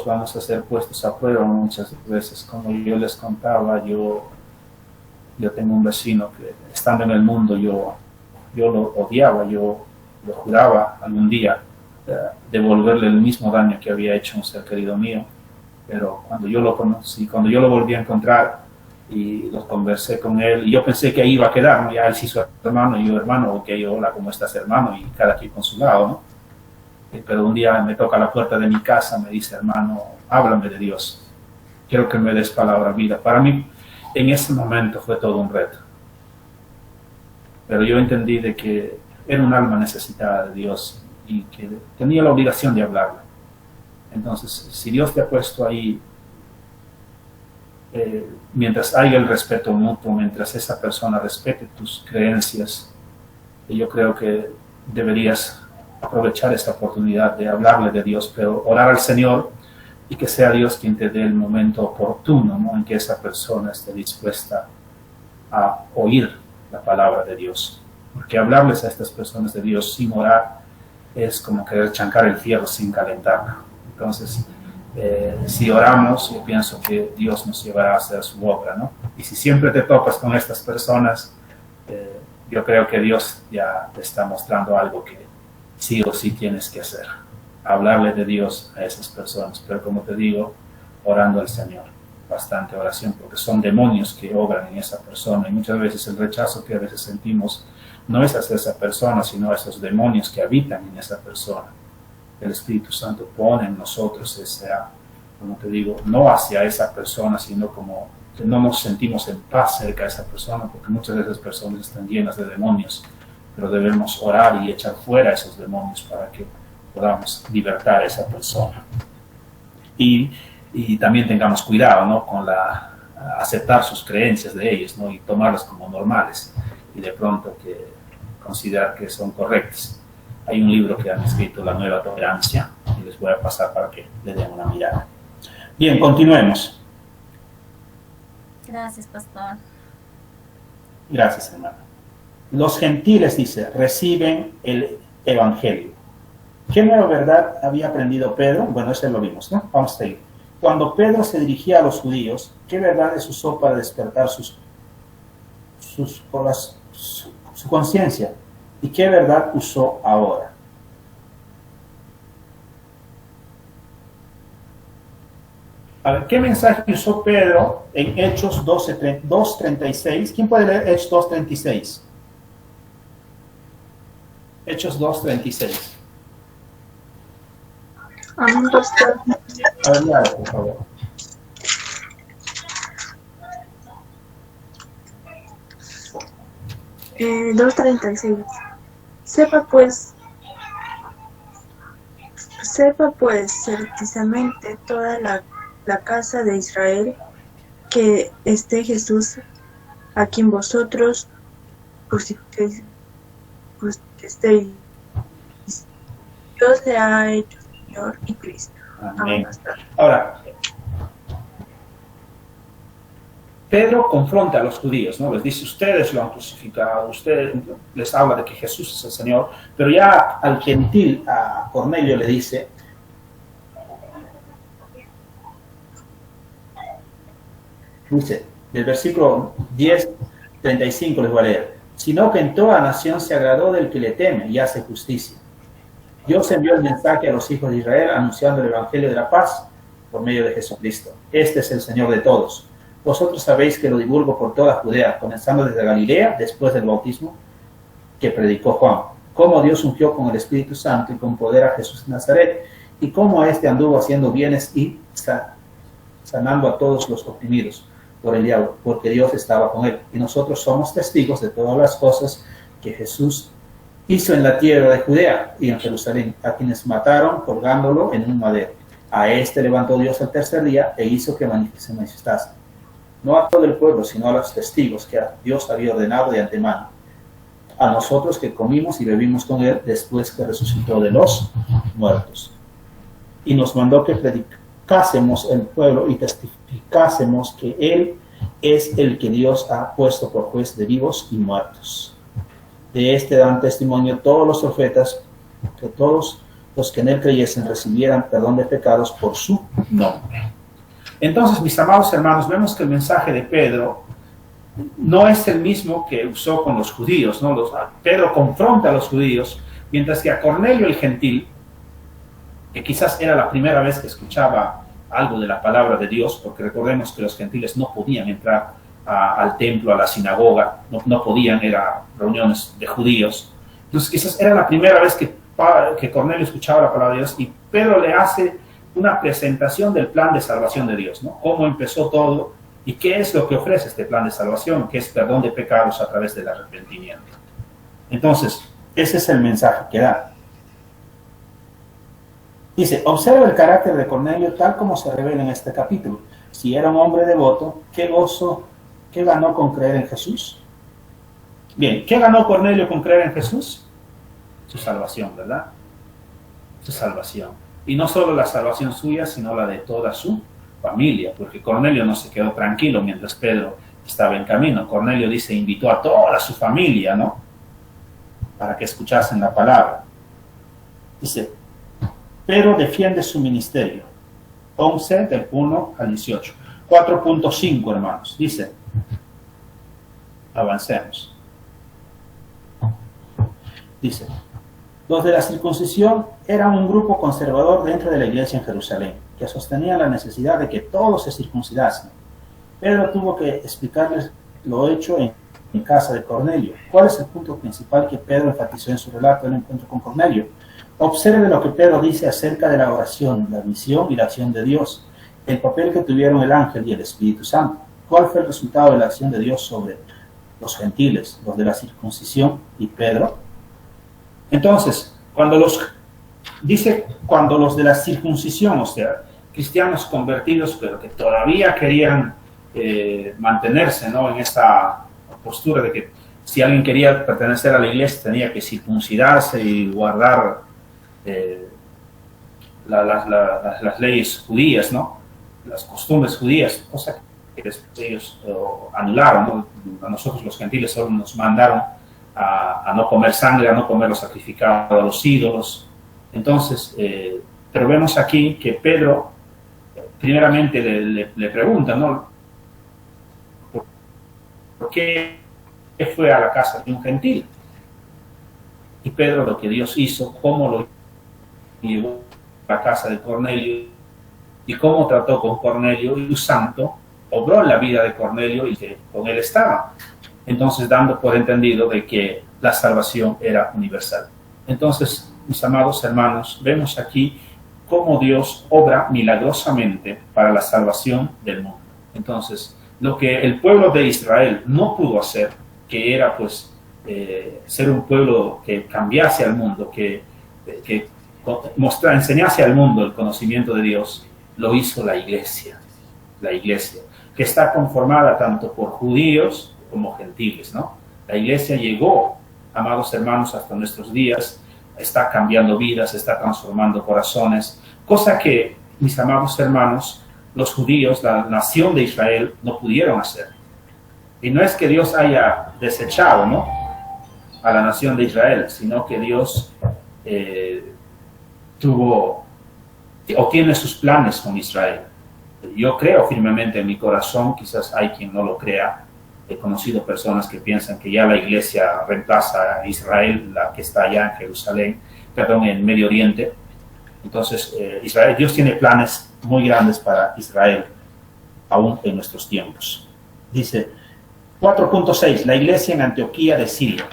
vamos a ser puestos a prueba muchas veces. Como yo les contaba, yo tengo un vecino que estando en el mundo yo lo odiaba, yo lo juraba algún día devolverle el mismo daño que había hecho un ser querido mío, pero cuando yo lo conocí, cuando yo lo volví a encontrar y lo conversé con él, y yo pensé que ahí iba a quedar, ¿no? Ya él sí su hermano y yo hermano, ok, hola, ¿cómo estás, hermano? Y cada quien con su lado, ¿no? Pero un día me toca la puerta de mi casa, me dice, hermano, háblame de Dios, quiero que me des palabra vida. Para mí en ese momento fue todo un reto, pero yo entendí de que era un alma necesitada de Dios y que tenía la obligación de hablarle. Entonces, si Dios te ha puesto ahí, mientras haya el respeto mutuo, mientras esa persona respete tus creencias, yo creo que deberías aprovechar esta oportunidad de hablarle de Dios, pero orar al Señor y que sea Dios quien te dé el momento oportuno, ¿no?, en que esa persona esté dispuesta a oír la palabra de Dios. Porque hablarles a estas personas de Dios sin orar es como querer chancar el fierro sin calentarlo. Entonces, si oramos, yo pienso que Dios nos llevará a hacer su obra, ¿no? Y si siempre te topas con estas personas, yo creo que Dios ya te está mostrando algo que sí o sí tienes que hacer. Hablarle de Dios a esas personas, pero como te digo, orando al Señor, bastante oración, porque son demonios que obran en esa persona, y muchas veces el rechazo que a veces sentimos no es hacia esa persona, sino a esos demonios que habitan en esa persona. El Espíritu Santo pone en nosotros esa, como te digo, no hacia esa persona, sino como que no nos sentimos en paz cerca de esa persona, porque muchas de esas personas están llenas de demonios, pero debemos orar y echar fuera esos demonios para que podamos libertar a esa persona. Y también tengamos cuidado, ¿no?, con aceptar sus creencias de ellos, ¿no?, y tomarlas como normales, y de pronto que considerar que son correctas. Hay un libro que han escrito, La Nueva Tolerancia, y les voy a pasar para que le den una mirada. Bien, continuemos. Gracias, pastor. Gracias, hermano. Los gentiles, dice, reciben el evangelio. ¿Qué nueva verdad había aprendido Pedro? Bueno, eso lo vimos, ¿no? Vamos a seguir. Cuando Pedro se dirigía a los judíos, ¿qué verdades usó para despertar su conciencia? ¿Y qué verdad usó ahora? A ver, ¿qué mensaje usó Pedro en Hechos 2:36? ¿Quién puede leer Hechos 2:36? Hechos 2:36. Adelante, por favor. Eh, 2:36. Sepa pues certezamente toda la casa de Israel que Jesús a quien vosotros crucificasteis, Dios le ha hecho Señor y Cristo. Amén. Ahora, Pedro confronta a los judíos, ¿no? Les dice, ustedes lo han crucificado, ustedes, les habla de que Jesús es el Señor, pero ya al gentil, a Cornelio le dice, del versículo 10:35 les voy a leer, sino que en toda nación se agradó del que le teme y hace justicia. Dios envió el mensaje a los hijos de Israel anunciando el evangelio de la paz por medio de Jesucristo. Este es el Señor de todos. Vosotros sabéis que lo divulgo por toda Judea, comenzando desde Galilea, después del bautismo que predicó Juan, cómo Dios ungió con el Espíritu Santo y con poder a Jesús de Nazaret, y cómo éste anduvo haciendo bienes y sanando a todos los oprimidos por el diablo, porque Dios estaba con él. Y nosotros somos testigos de todas las cosas que Jesús hizo en la tierra de Judea y en Jerusalén, a quienes mataron colgándolo en un madero. A este levantó Dios al tercer día e hizo que se manifestase, no a todo el pueblo, sino a los testigos que Dios había ordenado de antemano, a nosotros que comimos y bebimos con él después que resucitó de los muertos. Y nos mandó que predicásemos el pueblo y testificásemos que él es el que Dios ha puesto por juez de vivos y muertos. De este dan testimonio todos los profetas, que todos los que en él creyesen recibieran perdón de pecados por su nombre. Entonces, mis amados hermanos, vemos que el mensaje de Pedro no es el mismo que usó con los judíos, ¿no? Pedro confronta a los judíos, mientras que a Cornelio el gentil, que quizás era la primera vez que escuchaba algo de la palabra de Dios, porque recordemos que los gentiles no podían entrar al templo, a la sinagoga, no podían, eran reuniones de judíos. Entonces quizás era la primera vez que Cornelio escuchaba la palabra de Dios, y Pedro le hace una presentación del plan de salvación de Dios, ¿no? Cómo empezó todo y qué es lo que ofrece este plan de salvación, que es perdón de pecados a través del arrepentimiento. Entonces, ese es el mensaje que da. Dice, observa el carácter de Cornelio tal como se revela en este capítulo. Si era un hombre devoto, ¿qué gozo, qué ganó con creer en Jesús? Bien, ¿qué ganó Cornelio con creer en Jesús? Su salvación, ¿verdad? Su salvación. Y no solo la salvación suya, sino la de toda su familia, porque Cornelio no se quedó tranquilo mientras Pedro estaba en camino. Cornelio dice, invitó a toda su familia, ¿no? Para que escuchasen la palabra. Dice, Pedro defiende su ministerio. 11 del 1 al 18. 4.5, hermanos. Dice, avancemos. Dice, los de la circuncisión eran un grupo conservador dentro de la iglesia en Jerusalén, que sostenía la necesidad de que todos se circuncidasen. Pedro tuvo que explicarles lo hecho en casa de Cornelio. ¿Cuál es el punto principal que Pedro enfatizó en su relato del encuentro con Cornelio? Observe lo que Pedro dice acerca de la oración, la misión y la acción de Dios, el papel que tuvieron el ángel y el Espíritu Santo. ¿Cuál fue el resultado de la acción de Dios sobre los gentiles, los de la circuncisión y Pedro? Entonces, cuando los de la circuncisión, o sea, cristianos convertidos, pero que todavía querían mantenerse, ¿no?, en esta postura de que si alguien quería pertenecer a la iglesia tenía que circuncidarse y guardar las leyes judías, ¿no?, las costumbres judías, cosa que ellos anularon, ¿no? A nosotros los gentiles solo nos mandaron a no comer sangre, a no comer lo sacrificado a los ídolos. Entonces, pero vemos aquí que Pedro primeramente le pregunta, ¿no?, ¿por qué fue a la casa de un gentil? Y Pedro, lo que Dios hizo, cómo lo llevó a la casa de Cornelio y cómo trató con Cornelio, y su santo obró en la vida de Cornelio y que con él estaba. Entonces, dando por entendido de que la salvación era universal. Entonces, mis amados hermanos, vemos aquí cómo Dios obra milagrosamente para la salvación del mundo. Entonces, lo que el pueblo de Israel no pudo hacer, que era pues ser un pueblo que cambiase al mundo, que enseñase al mundo el conocimiento de Dios, lo hizo la iglesia, que está conformada tanto por judíos como gentiles, ¿no? La iglesia llegó, amados hermanos, hasta nuestros días, está cambiando vidas, está transformando corazones, cosa que, mis amados hermanos, los judíos, la nación de Israel, no pudieron hacer. Y no es que Dios haya desechado, ¿no?, a la nación de Israel, sino que Dios tiene sus planes con Israel. Yo creo firmemente en mi corazón, quizás hay quien no lo crea. He conocido personas que piensan que ya la iglesia reemplaza a Israel, la que está allá en Jerusalén, en Medio Oriente. Entonces, Dios tiene planes muy grandes para Israel, aún en nuestros tiempos. Dice 4.6, la iglesia en Antioquía de Siria.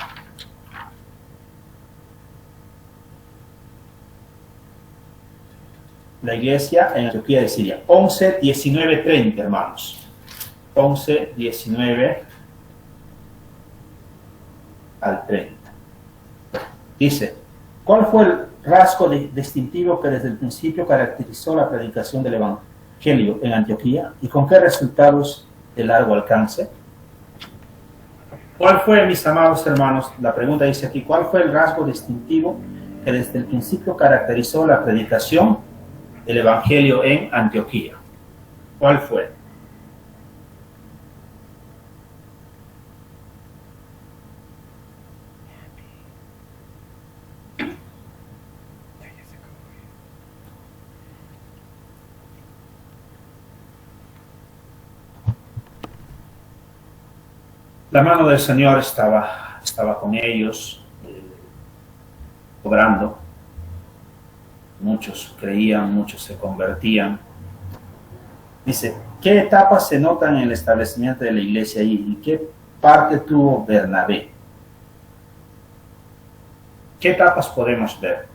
la iglesia en Antioquía de Siria. 11, 19, 30, hermanos. 11, 19 al 30. Dice, ¿cuál fue el rasgo distintivo que desde el principio caracterizó la predicación del Evangelio en Antioquía y con qué resultados de largo alcance? ¿Cuál fue, mis amados hermanos? La pregunta dice aquí, ¿cuál fue el rasgo distintivo que desde el principio caracterizó la predicación del Evangelio en Antioquía? ¿Cuál fue? La mano del Señor estaba con ellos, obrando. Muchos creían, muchos se convertían. Dice, ¿qué etapas se notan en el establecimiento de la iglesia y qué parte tuvo Bernabé? ¿Qué etapas podemos ver?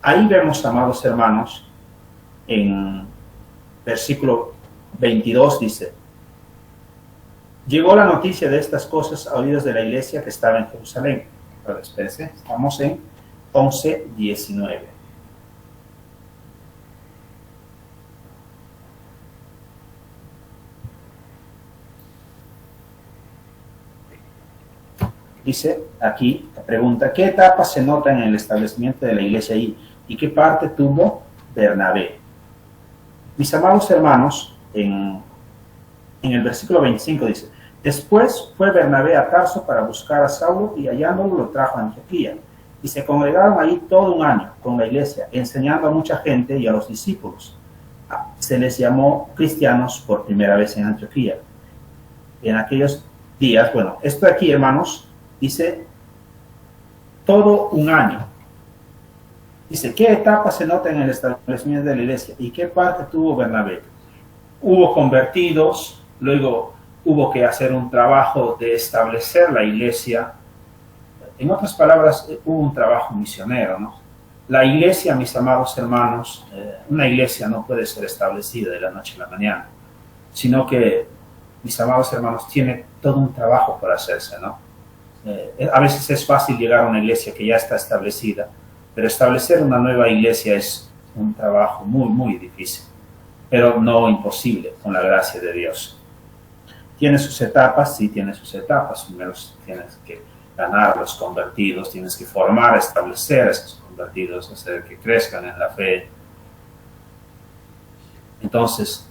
Ahí vemos, amados hermanos, en versículo 22 dice, llegó la noticia de estas cosas a oídos de la iglesia que estaba en Jerusalén. Pero espérense, estamos en 11, 19. Dice aquí, la pregunta, ¿qué etapas se notan en el establecimiento de la iglesia ahí? ¿Y qué parte tuvo Bernabé? Mis amados hermanos, en el versículo 25 dice, después fue Bernabé a Tarso para buscar a Saulo y hallándolo lo trajo a Antioquía. Y se congregaron ahí todo un año con la iglesia, enseñando a mucha gente y a los discípulos. Se les llamó cristianos por primera vez en Antioquía. En aquellos días, bueno, esto aquí, hermanos, dice todo un año. Dice, ¿qué etapa se nota en el establecimiento de la iglesia? ¿Y qué parte tuvo Bernabé? Hubo convertidos, luego hubo que hacer un trabajo de establecer la iglesia. En otras palabras, hubo un trabajo misionero, ¿no? La iglesia, mis amados hermanos, una iglesia no puede ser establecida de la noche a la mañana, sino que, mis amados hermanos, tiene todo un trabajo por hacerse, ¿no? A veces es fácil llegar a una iglesia que ya está establecida, pero establecer una nueva iglesia es un trabajo muy, muy difícil, pero no imposible con la gracia de Dios. Tiene sus etapas, sí tiene sus etapas. Primero tienes que ganar a los convertidos, tienes que formar, establecer a esos convertidos, hacer que crezcan en la fe. Entonces,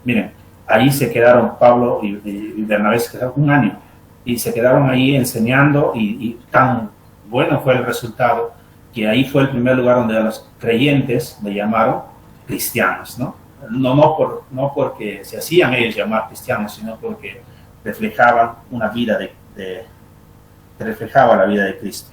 miren, ahí se quedaron Pablo y Bernabé, se quedaron un año y se quedaron ahí enseñando y tan bueno fue el resultado que ahí fue el primer lugar donde a los creyentes le llamaron cristianos, ¿no? No porque se hacían ellos llamar cristianos, sino porque reflejaban una vida reflejaba la vida de Cristo.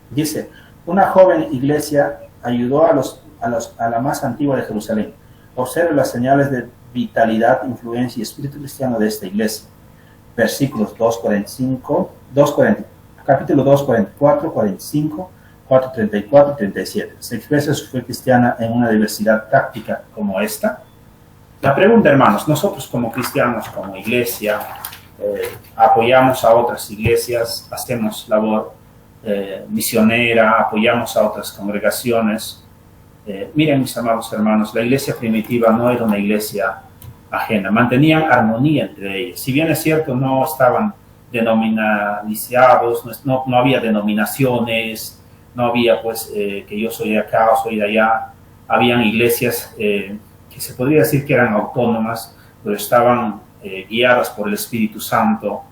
Dice, una joven iglesia ayudó a la más antigua de Jerusalén. Observe las señales de vitalidad, influencia y espíritu cristiano de esta iglesia. Versículos 2:40, capítulo 2, 44, 45, 4, 34 y 37. Se expresa su fe cristiana en una diversidad táctica como esta. La pregunta, hermanos, nosotros como cristianos, como iglesia, apoyamos a otras iglesias, hacemos labor misionera, apoyamos a otras congregaciones. Miren, mis amados hermanos, la iglesia primitiva no era una iglesia ajena, mantenían armonía entre ellos. Si bien es cierto, no estaban denominados, no había denominaciones, no había pues que yo soy de acá o soy de allá. Habían iglesias que se podría decir que eran autónomas, pero estaban guiadas por el Espíritu Santo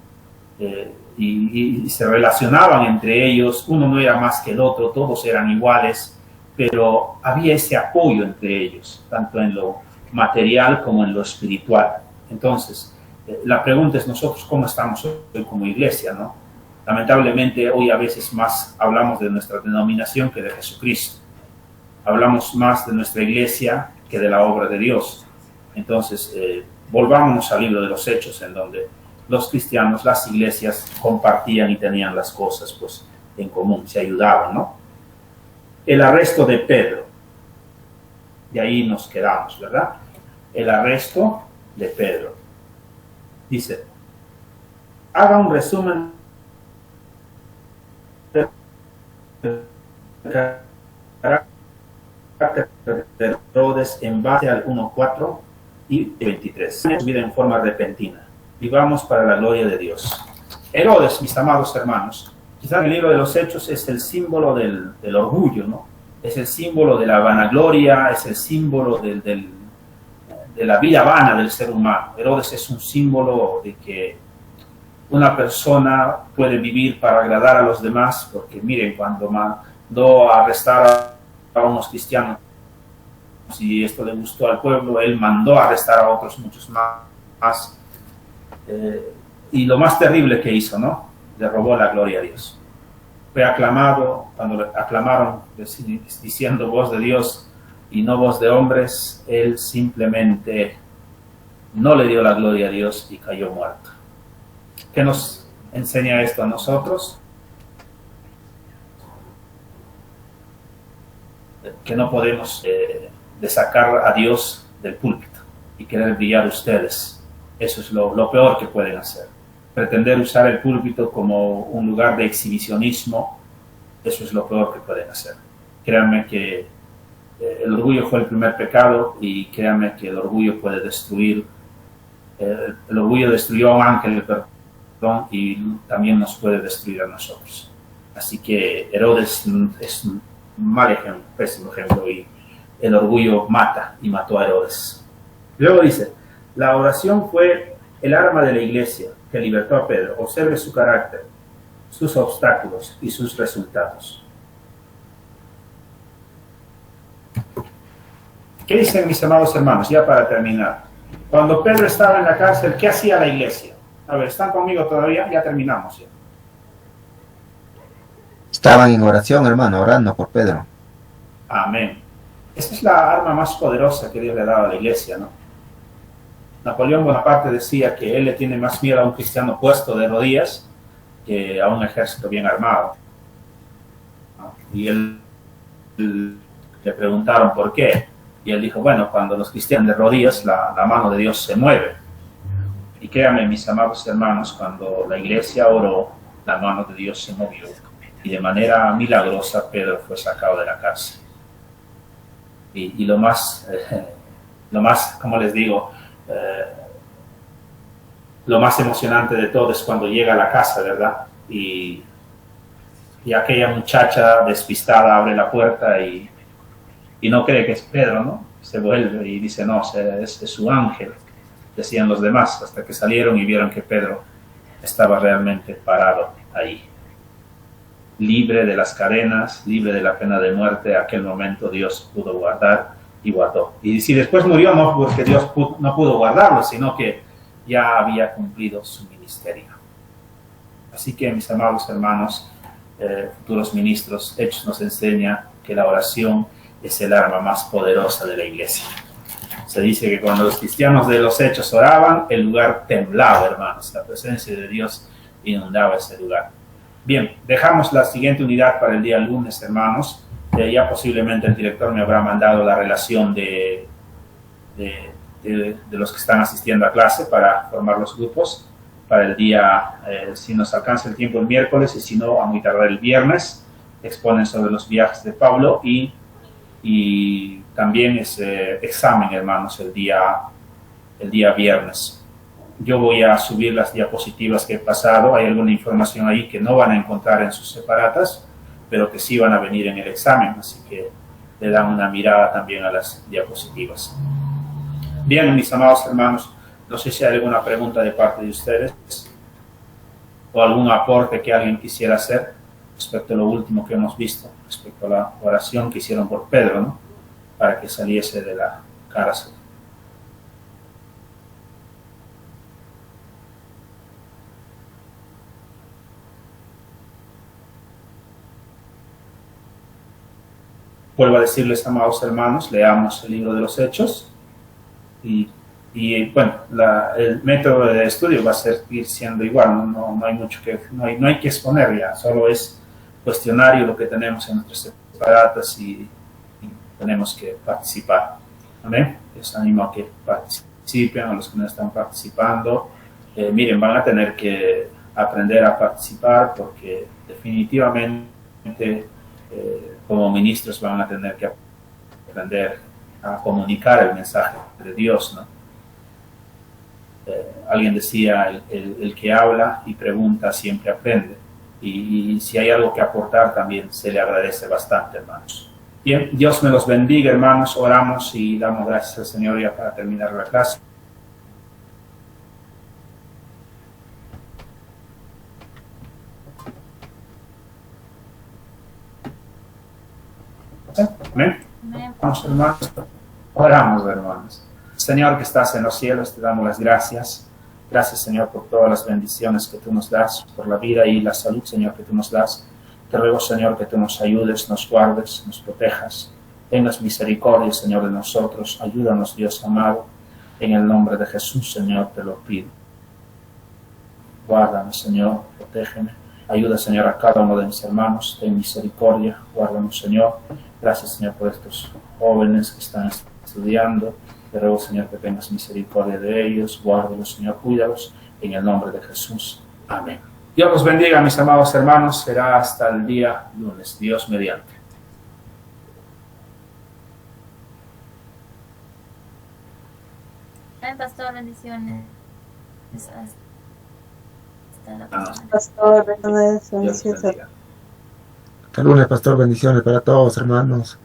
y se relacionaban entre ellos. Uno no era más que el otro, todos eran iguales, pero había ese apoyo entre ellos, tanto en lo material como en lo espiritual. Entonces, la pregunta es nosotros cómo estamos hoy como iglesia, ¿no? Lamentablemente hoy a veces más hablamos de nuestra denominación que de Jesucristo. Hablamos más de nuestra iglesia que de la obra de Dios. Entonces, volvámonos al libro de los Hechos, en donde los cristianos, las iglesias compartían y tenían las cosas pues en común, se ayudaban, ¿no? El arresto de Pedro, y ahí nos quedamos, ¿verdad? El arresto de Pedro. Dice, haga un resumen de Herodes en base al 1:4 y 23. Vida en forma repentina. Vivamos para la gloria de Dios. Herodes, mis amados hermanos, quizás en el libro de los Hechos es el símbolo del orgullo, ¿no? Es el símbolo de la vanagloria, es el símbolo de la vida vana del ser humano. Herodes es un símbolo de que una persona puede vivir para agradar a los demás, porque miren, cuando mandó a arrestar a unos cristianos, si esto le gustó al pueblo, él mandó a arrestar a otros muchos más. Y lo más terrible que hizo, ¿no? Le robó la gloria a Dios. Fue aclamado, cuando le aclamaron diciendo voz de Dios y no voz de hombres, él simplemente no le dio la gloria a Dios y cayó muerto. ¿Qué nos enseña esto a nosotros? Que no podemos de sacar a Dios del púlpito y querer brillar ustedes. Eso es lo peor que pueden hacer. Pretender usar el púlpito como un lugar de exhibicionismo, eso es lo peor que pueden hacer. Créanme que el orgullo fue el primer pecado y créanme que el orgullo puede destruir. El orgullo destruyó a un ángel, perdón, y también nos puede destruir a nosotros. Así que Herodes es un mal ejemplo, pésimo ejemplo, y el orgullo mata y mató a Herodes. Luego dice, la oración fue el arma de la iglesia que libertó a Pedro. Observe su carácter, sus obstáculos y sus resultados. ¿Qué dicen mis amados hermanos? Ya para terminar. Cuando Pedro estaba en la cárcel, ¿qué hacía la iglesia? A ver, ¿están conmigo todavía? Ya terminamos. ¿Ya? Estaban en oración, hermano, orando por Pedro. Amén. Esa es la arma más poderosa que Dios le ha dado a la iglesia, ¿no? Napoleón Bonaparte decía que él le tiene más miedo a un cristiano puesto de rodillas que a un ejército bien armado. Y él le preguntaron por qué. Y él dijo, bueno, cuando los cristianos de rodillas, la mano de Dios se mueve. Y créanme, mis amados hermanos, cuando la iglesia oró, la mano de Dios se movió. Y de manera milagrosa Pedro fue sacado de la cárcel. Y lo más, como les digo, lo más emocionante de todo es cuando llega a la casa, ¿verdad? Y aquella muchacha despistada abre la puerta y no cree que es Pedro, ¿no? Se vuelve y dice, no, es su ángel, decían los demás, hasta que salieron y vieron que Pedro estaba realmente parado ahí. Libre de las cadenas, libre de la pena de muerte, aquel momento Dios pudo guardar y guardó. Y si después murió, no porque Dios no pudo guardarlo, sino que ya había cumplido su ministerio. Así que, mis amados hermanos, futuros ministros, Hechos nos enseña que la oración es el arma más poderosa de la iglesia. Se dice que cuando los cristianos de los Hechos oraban, el lugar temblaba, hermanos. La presencia de Dios inundaba ese lugar. Bien, dejamos la siguiente unidad para el día lunes, hermanos. Ya posiblemente el director me habrá mandado la relación de los que están asistiendo a clase para formar los grupos para el día, si nos alcanza el tiempo el miércoles y si no, a muy tardar el viernes. Exponen sobre los viajes de Pablo y también es examen, hermanos, el día viernes. Yo voy a subir las diapositivas que he pasado. Hay alguna información ahí que no van a encontrar en sus separatas, pero que sí van a venir en el examen, así que le dan una mirada también a las diapositivas. Bien, mis amados hermanos, no sé si hay alguna pregunta de parte de ustedes o algún aporte que alguien quisiera hacer respecto a lo último que hemos visto, respecto a la oración que hicieron por Pedro, ¿no? Para que saliese de la cárcel. Vuelvo a decirles, amados hermanos, leamos el libro de los Hechos y Y bueno, el método de estudio va a seguir siendo igual, no hay mucho no hay que exponer ya, solo es cuestionario lo que tenemos en nuestras separatas y tenemos que participar. ¿Amén? Les animo a que participen, a los que no están participando. Miren, van a tener que aprender a participar porque definitivamente como ministros van a tener que aprender a comunicar el mensaje de Dios, ¿no? Alguien decía, el que habla y pregunta siempre aprende. Y si hay algo que aportar también se le agradece bastante, hermanos. Bien, Dios me los bendiga, hermanos. Oramos y damos gracias al Señor ya para terminar la clase. Amén. Vamos, hermanos. Oramos, hermanos. Señor que estás en los cielos, te damos las gracias. Gracias, Señor, por todas las bendiciones que tú nos das, por la vida y la salud, Señor, que tú nos das. Te ruego, Señor, que tú nos ayudes, nos guardes, nos protejas. Tengas misericordia, Señor, de nosotros. Ayúdanos, Dios amado. En el nombre de Jesús, Señor, te lo pido. Guárdame, Señor, protégeme. Ayuda, Señor, a cada uno de mis hermanos. Ten misericordia. Guárdanos, Señor. Gracias, Señor, por estos jóvenes que están estudiando. Te ruego, Señor, que tengas misericordia de ellos. Guárdalos, Señor, cuídalos. En el nombre de Jesús. Amén. Dios los bendiga, mis amados hermanos. Será hasta el día lunes. Dios mediante. Amén, pastor, bendiciones. Hasta la próxima. Pastor, bendiciones. Dios bendiga. Hasta lunes, pastor, bendiciones para todos, hermanos.